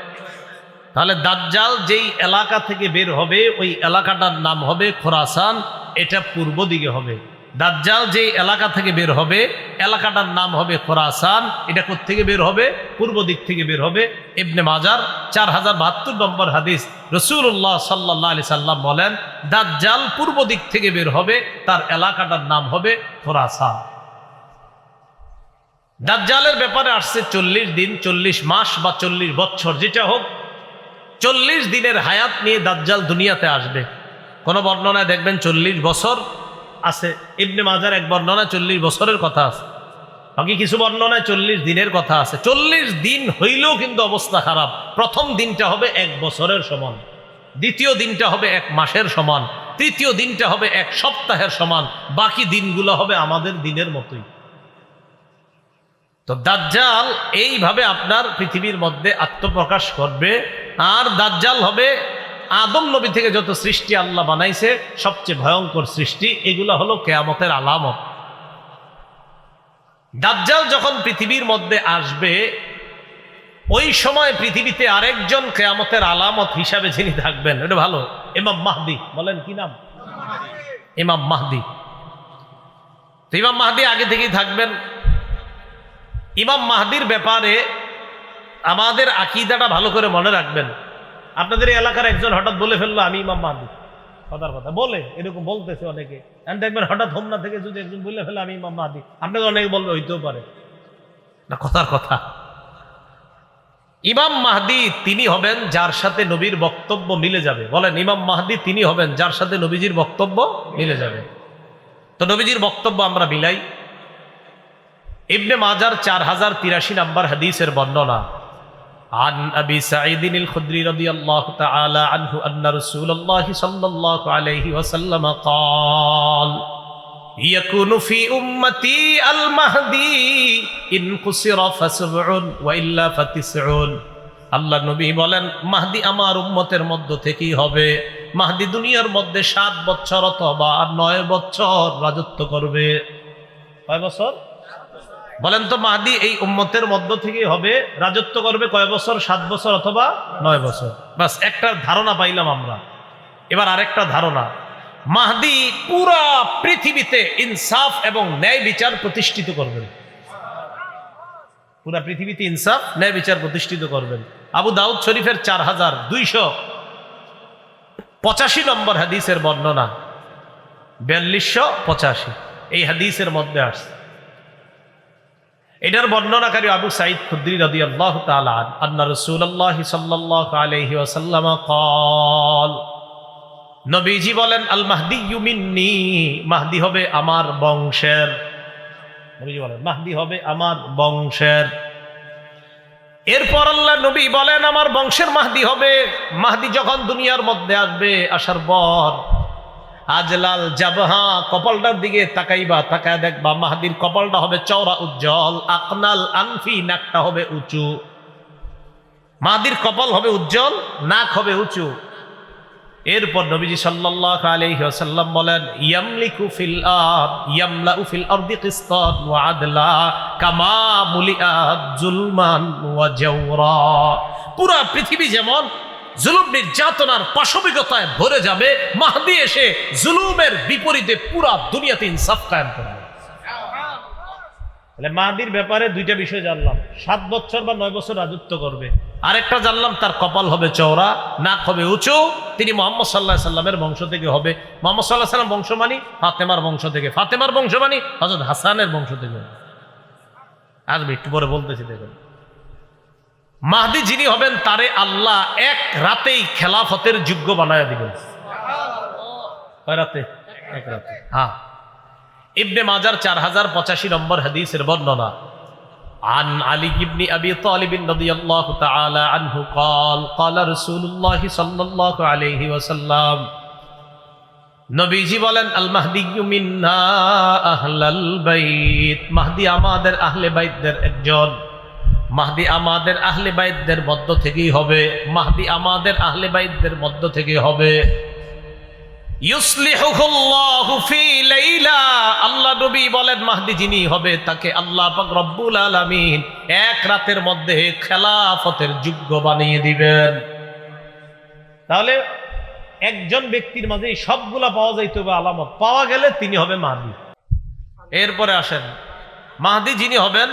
তাহলে দাজ্জাল যেই এলাকা থেকে বের হবে ওই এলাকাটার নাম হবে খোরাসান। এটা পূর্ব দিকে হবে। দাজ্জাল যে এলাকা থেকে বের হবে এলাকাটার নাম হবে খোরাসান। এটা কোত্থেকে বের হবে? পূর্ব দিক থেকে বের হবে। ইবনে মাজার 4072 নম্বর হাদিস, রাসূলুল্লাহ সাল্লাল্লাহু আলাইহি সাল্লাম বলেন দাজ্জাল পূর্ব দিক থেকে বের হবে, তার এলাকাটার নাম হবে খোরাসান। দাজ্জালের ব্যাপারে আসছে 40 দিন, 40 মাস বা 40 বছর, যেটা হোক 40 দিনের হায়াত নিয়ে দাজ্জাল দুনিয়াতে আসবে। কোন বর্ণনায় দেখবেন 40 বছর আছে, ইবনে মাজার এক বর্ণনায় 40 বছরের কথা আছে, বাকি কিছু বর্ণনায় 40 দিনের কথা আছে। 40 দিন হইলেও কিন্তু অবস্থা খারাপ। প্রথম দিনটা হবে 1 বছরের সমান, দ্বিতীয় দিনটা হবে 1 মাসের সমান, তৃতীয় দিনটা হবে 1 সপ্তাহের সমান, বাকি দিনগুলো হবে আমাদের দিনের মতোই। তো দাজ্জাল এইভাবে আপনার পৃথিবীর মধ্যে আত্মপ্রকাশ করবে। আর দাজ্জাল হবে আদম নবী থেকে যত সৃষ্টি আল্লাহ বানাইছে সবচেয়ে ভয়ঙ্কর সৃষ্টি। এগুলো হলো কিয়ামতের আলামত। দাজ্জাল যখন পৃথিবীর মধ্যে আসবে ওই সময় পৃথিবীতে আরেকজন কিয়ামতের আলামত হিসাবে যিনি থাকবেন, এটা ভালো, ইমাম মাহদি। বলেন কি নাম? ইমাম মাহদি। তো ইমাম মাহদি আগে থেকেই থাকবেন। ইমাম মাহদির ব্যাপারে আমাদের আকীদাটা ভালো করে মনে রাখবেন। আপনাদের এই এলাকার একজন হঠাৎ বলে ফেললো আমি ইমাম মাহদি, কথার কথা বলে, এরকম বলতেছে অনেকে। দেখবেন হঠাৎ হোমনা থেকে যদি একজন বলে ফেলে আমি ইমাম মাহদি, আপনাকে অনেকে বলবে হইতেও পারে না, কথার কথা। ইমাম মাহদি তিনি হবেন যার সাথে নবীর বক্তব্য মিলে যাবে। বলেন ইমাম মাহদি তিনি হবেন যার সাথে নবীজির বক্তব্য মিলে যাবে। তো নবীজির বক্তব্য আমরা মিলাই। ইবনে মাজার 4083 নম্বর হাদিসের বর্ণনা, عن أبي سعيد الخدري رضي الله تعالى عنه أن رسول الله صلى الله عليه وسلم قال يكون في أمتي المهدي إن قصر فسبع وإلا فتسع। আল্লাহ নবী বলেন মাহদি আমার উম্মতের মধ্য থেকেই হবে। মাহদি দুনিয়ার মধ্যে 7 বছর অথবা 9 বছর রাজত্ব করবে। কয় বছর বলেন তো? মাহদি এই উম্মতের মধ্য থেকেই হবে, রাজত্ব করবে কয় বছর? 7 বছর অথবা 9 বছর। বাস একটা ধারণা পাইলাম আমরা। এবার আরেকটা ধারণা, মাহদি পুরা পৃথিবীতে ইনসাফ এবং ন্যায় বিচার প্রতিষ্ঠিত করবেন। পুরা পৃথিবীতে ইনসাফ ন্যায় বিচার প্রতিষ্ঠিত করবেন। আবু দাউদ শরীফের 4285 নম্বর হাদিসের বর্ণনা, 4285 এই হাদিসের মধ্যে আসছে। এটার বর্ণনাকারী আবু সাঈদ খুদরি রাদিয়াল্লাহু তাআলা আন্না রাসূলুল্লাহ সাল্লাল্লাহু আলাইহি ওয়াসাল্লাম قال, নবীজি বলেন আল মাহদিয়্যু মিন্নি, মাহদি হবে আমার বংশের। নবীজি বলেন মাহদি হবে আমার বংশের। এরপর আল্লাহ নবী বলেন আমার বংশের মাহদি হবে। মাহদি যখন দুনিয়ার মধ্যে আসবে, আসার পর আজলাল জাবহা, কপালটার দিকে তাকাইবা, তাকায় দেখবা মাহদির কপালটা হবে চওড়া উজ্জ্বল। আকনাল আনফি, নাকটা হবে উঁচু। মাহদির কপাল হবে উজ্জ্বল, নাক হবে উঁচু। এরপর নবীজি সাল্লাল্লাহু আলাইহি ওয়াসাল্লাম বলেন ইয়ামলিকু ফিল আরদ ইয়ামলাউ ফিল আরদি কিসতান ওয়া আদলা কামা মুলিআত যুলমান ওয়া জাওরা। পুরা পৃথিবী যেমন জুলুম নির্যাতনার পাশবিকতায় ভরে যাবে, মাহদি এসে জুলুমের বিপরীতে পুরা দুনিয়াতে ইনসাফ কায়েম করবে। তাহলে মাহদির ব্যাপারে দুইটা বিষয় জানলাম, 7 বছর বা 9 বছর রাজত্ব করবে। আরেকটা জানলাম তার কপাল হবে চওড়া, নাক হবে উঁচু। তিনি মুহাম্মদ সাল্লাল্লাহু আলাইহি সাল্লামের বংশ থেকে হবে। মুহাম্মদ সাল্লাল্লাহু আলাইহি সাল্লাম বংশ মানি ফাতেমার বংশ থেকে, ফাতেমার বংশ মানি হযরত হাসানের বংশ থেকে। আসবে একটু পরে বলতেছি। দেখুন মাহদি যিনি হবেন তারে আল্লাহ এক রাতেই খেলাফতের যোগ্য বানায়া দিবেন। কয় রাতে? এক রাতে। হ্যাঁ। ইবনে মাজার 4085 নম্বর হাদিসের বর্ণনা, عن علي بن أبي طالب رضي الله تعالى عنه قال قال رسول الله صلى الله عليه وسلم, নবীজি বলেন আল মাহদিয়্যু মিন্না আহলাল বাইত, মাহদি আমাদের আহলে বাইতদের একজন। মাহদি আমাদের আহলে বাইতদের মধ্য থেকেই হবে। মাহদি আমাদের আহলে বাইতদের মধ্য থেকে হবে। ইউসলিহুল্লাহু ফি লাইলা, আল্লাহ নবী বলেন মাহদি যিনি হবে তাকে আল্লাহ পাক রব্বুল আলামিন এক রাতের মধ্যে খেলাফতের যোগ্য বানিয়ে দিবেন। তাহলে একজন ব্যক্তির মাঝে এই সবগুলা পাওয়া যাইতে হবে আলামত, পাওয়া গেলে তিনি হবে মাহদী। এরপরে আসেন মাহদী যিনি হবেন,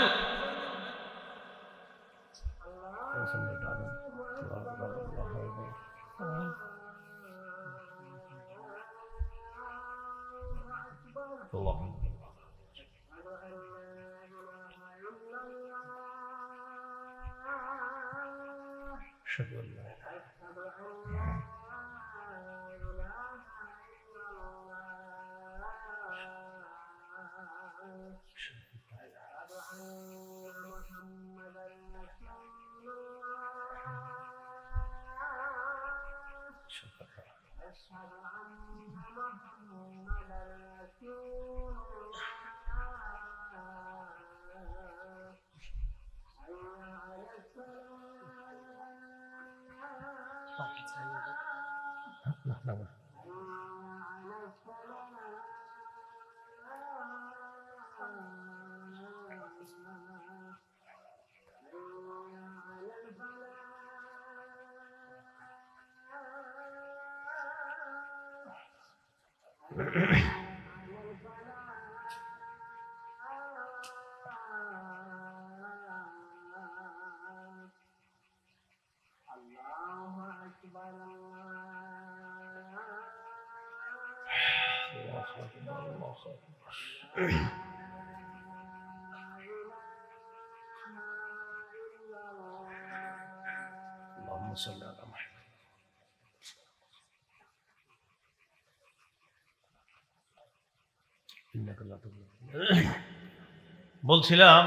বলছিলাম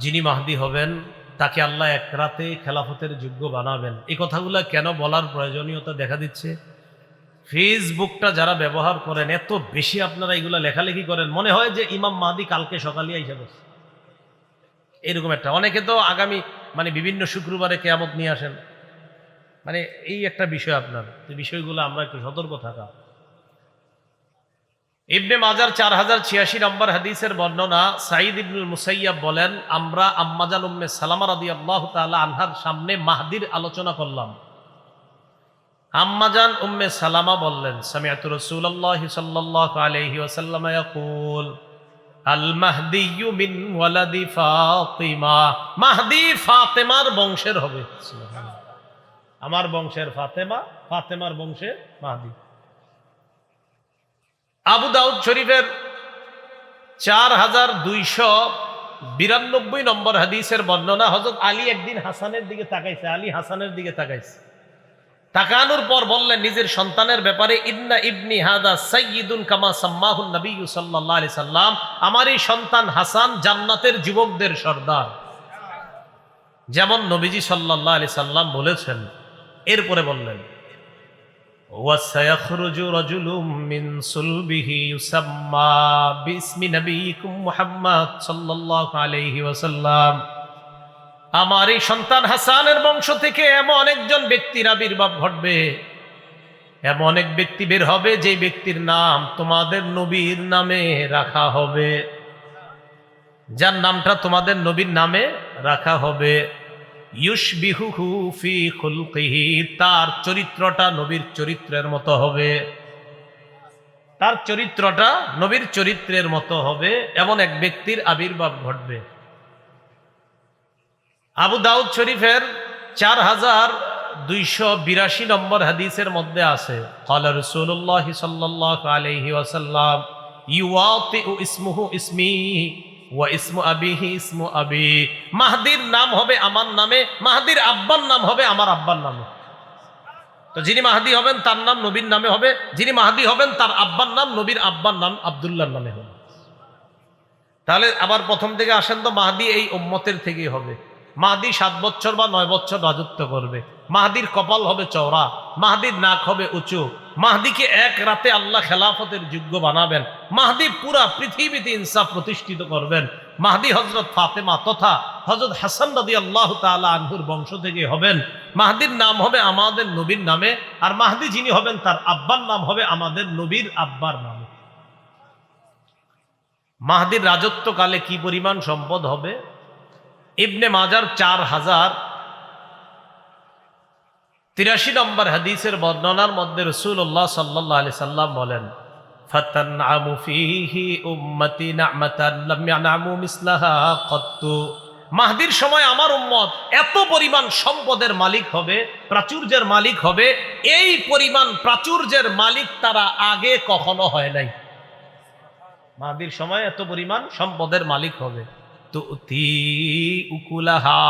যিনি মাহদী হবেন তাকে আল্লাহ এক রাতে খেলাফতের যোগ্য বানাবেন। এই কথাগুলো কেন বলার প্রয়োজনীয়তা দেখা দিচ্ছে, ফেসবুকটা যারা ব্যবহার করেন এত বেশি আপনারা এগুলা লেখালেখি করেন, মনে হয় যে ইমাম মাহদী কালকে সকালে আইসা বসে, এরকম একটা। অনেকে তো আগামী বিভিন্ন শুক্রবারে কিয়ামত নিয়ে আসেন, এই একটা বিষয়। আপনার এই বিষয়গুলো আমরা একটু সতর্ক থাকা। ইবনে মাজার 4086 নম্বর হাদিসের বর্ণনা, সাঈদ ইবনুল মুসাইয়াব বলেন, আমরা আম্মাজান উম্মে সালামা রাদিয়াল্লাহু তাআলা আনহার সামনে মাহদীর আলোচনা করলাম। আম্মাজান উম্মে সালামা বললেন, সামিআতু রাসূলুল্লাহ সাল্লাল্লাহু আলাইহি ওয়াসাল্লাম ইয়াকুল আল মাহদিয়্যু মিন ওয়ালাদি ফাতিমা, মাহদী ফাতেমার বংশের হবে। সুবহানাল্লাহ, আমার বংশের ফাতেমা, ফাতেমার বংশে মাহদী। আবু দাউদ শরীফের 4292 নম্বর হাদিসের বর্ণনা, হযরত আলী একদিন হাসানের দিকে তাকাইছে, আলী হাসানের দিকে তাকাইছে, তাকানোর পর বললেন নিজের সন্তানের ব্যাপারে, ইন্না ইবনি হাদা সাইয়্যিদুন কামা সাম্মাহুন নবী সাল্লাল্লাহু আলাইহি সাল্লাম, আমার এই সন্তান হাসান জান্নাতের যুবকদের সর্দার, যেমন নবীজি সাল্লাল্লাহু আলাইহি সাল্লাম বলেছেন। এরপরে বললেন, ওয়াসায়াখরুজু রাজুলুম মিন সুলবিহি ইউসাম্মা বিসমি নবিয়িকুম মুহাম্মদ সাল্লাল্লাহু আলাইহি ওয়াসাল্লাম, আমার এই সন্তান হাসানের বংশ থেকে এমন একজন ব্যক্তির আবির্ভাব ঘটবে, এমন এক ব্যক্তি বের হবে যে ব্যক্তির নাম তোমাদের নবীর নামে রাখা হবে, যার নামটা তোমাদের নবীর নামে রাখা হবে। ইউশবিহুহু ফি খুলকিহি, তার চরিত্রটা নবীর চরিত্রের মতো হবে, তার চরিত্রটা নবীর চরিত্রের মতো হবে, এমন এক ব্যক্তির আবির্ভাব ঘটবে। আবু দাউদ শরীফের 4282 নম্বর হাদিসের মধ্যে আছে, ক্বালা রাসূলুল্লাহ সাল্লাল্লাহু আলাইহি ওয়াসাল্লাম ইউআতিউ ইসমুহু ইসমি ওয়া ইসমু আবিহি ইসমু আবি, মাহদীর নাম হবে আমার নামে, মাহদীর আব্বার নাম হবে আমার আব্বার নামে। তো যিনি মাহদী হবেন তার নাম নবীর নামে হবে, যিনি মাহদী হবেন তার আব্বার নাম নবীর আব্বার নাম আব্দুল্লাহর নামে হবে। তাহলে আবার প্রথম থেকে আসেন তো, মাহদী এই উম্মতের থেকেই হবে। মাহদী 7 বছর বা 9 বছর রাজত্ব করবে, মাহদীর কপাল হবে চওড়া, মাহদীর নাক হবে উঁচু, মাহদীকে এক রাতে আল্লাহ খেলাফতের যোগ্য বানাবেন, মাহদী পুরা পৃথিবীতে ইনসাফ প্রতিষ্ঠিত করবেন। মাহদী হযরত ফাতেমা তথা হযরত হাসান রাদিয়াল্লাহু তাআলা আনহুর বংশ থেকে হবেন। মাহদীর নাম হবে আমাদের নবীর নামে, আর মাহদী যিনি হবেন তার আব্বার নাম হবে আমাদের নবীর আব্বার নামে। মাহদীর রাজত্বকালে কি পরিমাণ সম্পদ হবে? ইবনে মাজার 83 নম্বর হাদিসের বর্ণনার মধ্যে রাসূলুল্লাহ সাল্লাল্লাহু আলাইহি সাল্লাম বলেন, ফাতানআমু ফীহি উম্মতি নি'মাতান লাম ইয়ানআমু মিসলাহা কত্তু। মাহদির সময় আমার উম্মত এত পরিমাণ সম্পদের মালিক হবে, প্রাচুর্যের মালিক হবে, এই পরিমাণ প্রাচুর্যের মালিক তারা আগে কখনো হয় নাই। মাহদির সময় এত পরিমাণ সম্পদের মালিক হবে। তুতি উকুলাহা,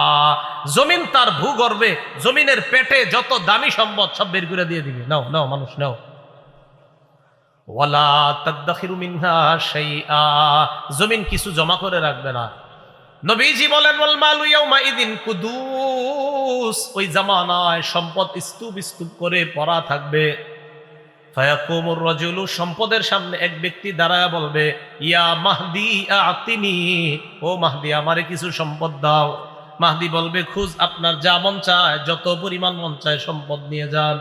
জমিন তার ভূগর্ভে, জমিনের পেটে যত দামি সম্পদ সব বের করে দিয়ে দিবে, নাও নাও মানুষ নাও। ওয়ালা তাদাখিরু মিনহা শাইআ, জমিন কিছু জমা করে রাখবে না। নবীজি বলেন, ওয়াল মালু ইয়াউমা ইদিন কুদুস, ওই জামানায় সম্পদ স্তূপ স্তূপ করে পড়া থাকবে। ফায়াকুমুর রাজুলু, সম্পদের সামনে এক ব্যক্তি দাঁড়ায় বলবে, ইয়া মাহদি আতিনি, ও মাহদি আমারে কিছু সম্পদ দাও। মাহদি বলবে, খুঁজ, আপনার যা মন চায়, যত পরিমাণ মন চায় সম্পদ নিয়ে যান।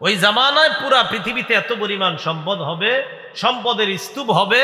ওই জামানায় পুরা পৃথিবীতে এত পরিমাণ সম্পদ হবে, সম্পদের স্তূপ হবে।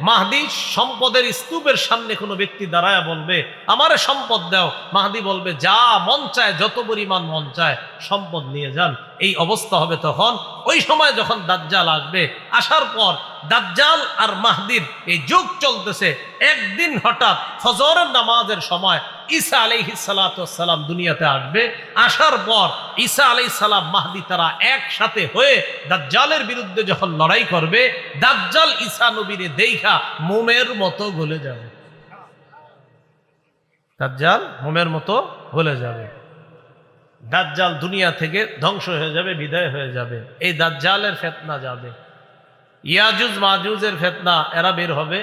মাহদি সম্পদের স্তূপের সামনে কোনো ব্যক্তি দাঁড়ায় বলবে, আমারে সম্পদ দাও। মাহদি বলবে, যা মন চায়, যত পরিমাণ মন চায় সম্পদ নিয়ে যান। এই অবস্থা হবে তখন। ওই সময় যখন দাজ্জাল আসবে, আসার পর দাজ্জাল আর মাহদির এই যুগ চলতেছে। একদিন হঠাৎ ফজরের নামাজের সময় ঈসা আলাইহিস সালাতু ওয়াস সালাম দুনিয়াতে আসবে। আসার পর ঈসা আলাইহিস সালাম, মাহদি তারা একসাথে হয়ে দাজ্জালের বিরুদ্ধে যখন লড়াই করবে, দাজ্জাল ঈসা নবীরে দেখা মোমের মতো গলে যাবে। দাজ্জাল মোমের মতো গলে যাবে। দাজ্জাল দুনিয়া থেকে ধ্বংস হয়ে যাবে, বিদায় হয়ে যাবে। এই দাজ্জালের ফিতনা যাবে, ইয়াজুজ মাজুজের ফিতনা, এরা বের হবে।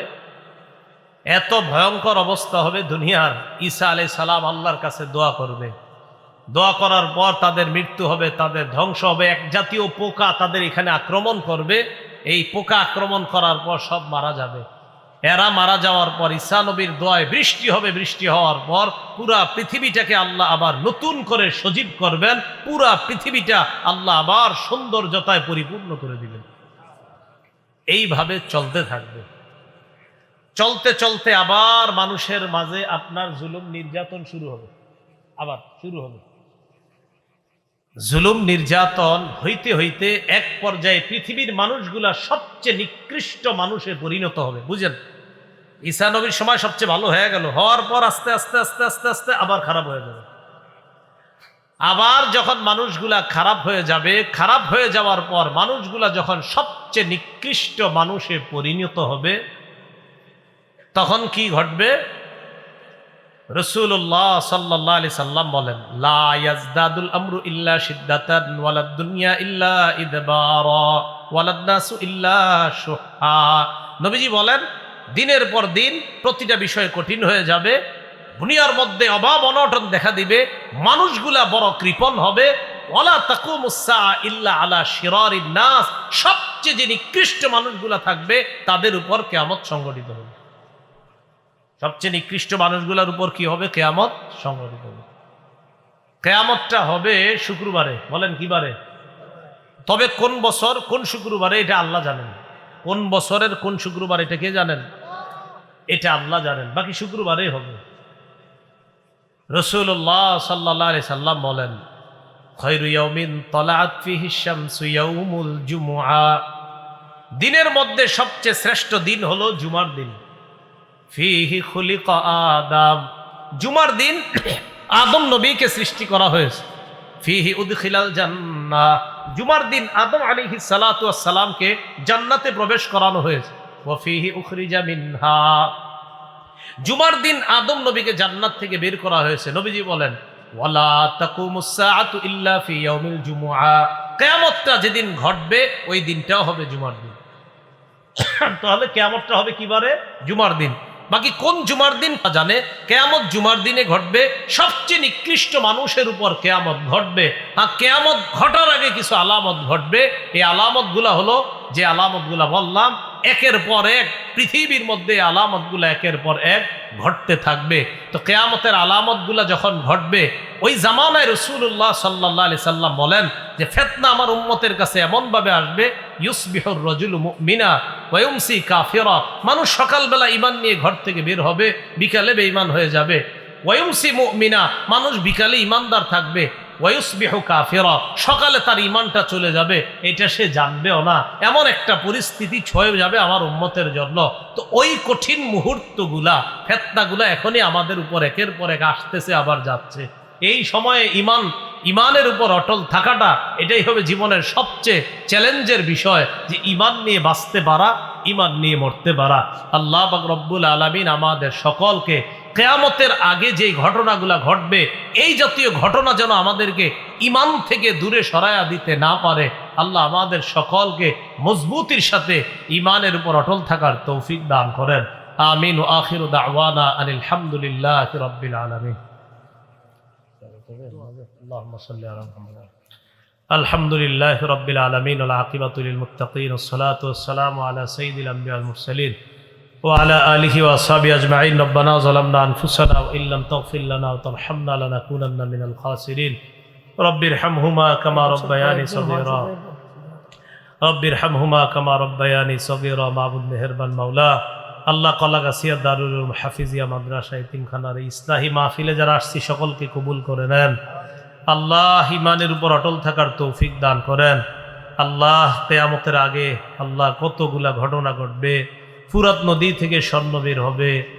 এত ভয়ঙ্কর অবস্থা হবে দুনিয়ার। ঈসা আলাইহিস সালাম আল্লাহর কাছে দোয়া করবে। দোয়া করার পর তাদের মৃত্যু হবে, তাদের ধ্বংস হবে। এক জাতীয় পোকা তাদের এখানে আক্রমণ করবে। এই পোকা আক্রমণ করার পর সব মারা যাবে। এরা মারা যাওয়ার পর ঈসা নবীর দোয়ায় বৃষ্টি হবে। বৃষ্টি হওয়ার পর পুরা পৃথিবীটাকে আল্লাহ আবার নতুন করে সজীব করবেন। পুরা পৃথিবীটা আল্লাহ আবার সৌন্দর্যতায় পরিপূর্ণ করে দিবেন। এইভাবে চলতে থাকবে। চলতে চলতে আবার মানুষের মাঝে আপনার জুলুম নির্যাতন শুরু হবে, আবার শুরু হবে। জুলুম নির্যাতন হইতে হইতে এক পর্যায়ে পৃথিবীর মানুষগুলা সবচেয়ে নিকৃষ্ট মানুষে পরিণত হবে। বুঝেন, ঈসা নবীর সময় সবচেয়ে ভালো হয়ে গেল, হওয়ার পর আস্তে আস্তে আস্তে আস্তে আস্তে আবার খারাপ হয়ে যাবে। আবার যখন মানুষগুলা খারাপ হয়ে যাবে, খারাপ হয়ে যাওয়ার পর মানুষগুলা যখন সবচেয়ে নিকৃষ্ট মানুষে পরিণত হবে, তখন কি ঘটবে? রাসূলুল্লাহ সাল্লাল্লাহু আলাইহি সাল্লাম বলেন, লা ইয়াজদাদুল আমরু ইল্লা শিদ্দাতান ওয়ালাদ দুনিয়া ইল্লা ইদবারা ওয়ালাদ নাসু ইল্লা শুহা। নবীজি বলেন, দিনের পর দিন প্রতিটা বিষয় কঠিন হয়ে যাবে। দুনিয়ার মধ্যে অভাব অনটন দেখা দিবে, মানুষগুলা বড় কৃপণ হবে। ওয়ালা তাকুমুস সাআ ইল্লা আলা শিরারিন নাস, সবচেয়ে যে নিকৃষ্ট মানুষগুলা থাকবে তাদের উপর কিয়ামত সংঘটিত হবে। সবচেয়ে নিকৃষ্ট মানুষগুলোর উপর কি হবে? কিয়ামত সংঘটিত হবে। কিয়ামতটা হবে শুক্রবারে। বলেন কি বারে? তবে কোন বছর কোন শুক্রবারে এটা আল্লাহ জানেন। কোন বছরের কোন শুক্রবার এটা কে জানেন? এটা আল্লাহ জানেন। বাকি শুক্রবারেই হবে। রাসূলুল্লাহ সাল্লাল্লাহু আলাইহি সাল্লাম বলেন, খায়রু ইয়াউমিন তালাআত ফিহি শামসু ইয়াউমুল জুমআ, দিনের মধ্যে সবচেয়ে শ্রেষ্ঠ দিন হলো জুমার দিন। ফিহি খুলিকা আদম, জুমার দিন আদম নবীকে সৃষ্টি করা হয়েছে। ফিহি উদখিলাল জান্নাহ, জুমার দিন আদম আলাইহিস সালাতু ওয়াস সালামকে জান্নাতে প্রবেশ করানো হয়েছে। ওয়া ফিহি উখরিজা মিনহা, জুমার দিন আদম নবীকে জান্নাত থেকে বের করা হয়েছে। নবীজি বলেন, ওয়ালা তাকুমুস সাআতু ইল্লা ফি ইয়াউমিল জুমআ, কিয়ামতটা যেদিন ঘটবে ওই দিনটাও হবে জুমার দিন। তাহলে কিয়ামতটা হবে কি বারে? জুমার দিন। বাকি কোন জুমার দিন তা জানে। কিয়ামত জুমার দিনে ঘটবে। সবচেয়ে নিকৃষ্ট মানুষের উপর কিয়ামত ঘটবে। আর কিয়ামত ঘটার আগে কিছু আলামত ঘটবে। এই আলামতগুলা হলো যে আলামতগুলা বললাম, একের পর এক পৃথিবীর মধ্যে আলামতগুলা একের পর এক ঘটতে থাকবে। তো কিয়ামতের আলামতগুলা যখন ঘটবে, ওই জামানায় রাসূলুল্লাহ সাল্লাল্লাহু আলাইহি সাল্লাম বলেন যে ফিতনা আমার উম্মতের কাছে এমনভাবে আসবে, ইউসবিহুর রাজুলু মুমিনা ওয়া ইউমসি কাফিরা, মানুষ সকালবেলা ঈমান নিয়ে ঘর থেকে বের হবে, বিকালে বেঈমান হয়ে যাবে। ওয়া ইউমসি মুমিনা, মানুষ বিকালে ঈমানদার থাকবে, ওয়ায়ুসবিহু কাফিরা, সকালে তার ঈমানটা চলে যাবে, এটা সে জানবেও না। এমন একটা পরিস্থিতি ছয়ে যাবে আমার উম্মতের জন্য। তো ওই কঠিন মুহূর্তগুলা, ফিতনাগুলা এখনই আমাদের উপর একের পর এক আসতেছে, আবার যাচ্ছে। এই সময়ে ইমানের উপর অটল থাকাটা, এটাই হবে জীবনের সবচেয়ে চ্যালেঞ্জের বিষয়, যে ইমান নিয়ে বাঁচতে পারা, ইমান নিয়ে মরতে পারা। আল্লাহ পাক রব্বুল আলামিন আমাদের সকলকে কিয়ামতের আগে যে ঘটনাগুলা ঘটবে, এই জাতীয় ঘটনা যেন আমাদেরকে ইমান থেকে দূরে সরায়া দিতে না পারে। আল্লাহ আমাদের সকলকে মজবুতির সাথে ইমানের উপর অটল থাকার তৌফিক দান করেন। আমিন। ওয়া আখিরু দাওয়ানা আনিল হামদুলিল্লাহি রাব্বিল আলামিন। اللهم صل على محمد। الحمد لله رب العالمين والعاقبة للمتقين والصلاة والسلام على سيد الأنبياء والمرسلين وعلى آله وأصحابه أجمعين। ربنا ظلمنا أنفسنا وإن لم تغفر لنا وترحمنا لنكونن من الخاسرين رب ارحمهما كما ربياني صغيرا رب ارحمهما كما ربياني صغيرا معبود মেহেরবান মাওলা আল্লাহ কলাগাছিয়া দারুল উলুম হাফিজিয়া মাদ্রাসা এতিমখানার ইসলাহি মাহফিলে যারা আসছি সকলকে কবুল করে নেন। আল্লাহ ইমানের উপর অটল থাকার তৌফিক দান করেন। আল্লাহ কিয়ামতের আগে আল্লাহ কতগুলা ঘটনা ঘটবে, ফুরাত নদী থেকে স্বর্ণ বের হবে,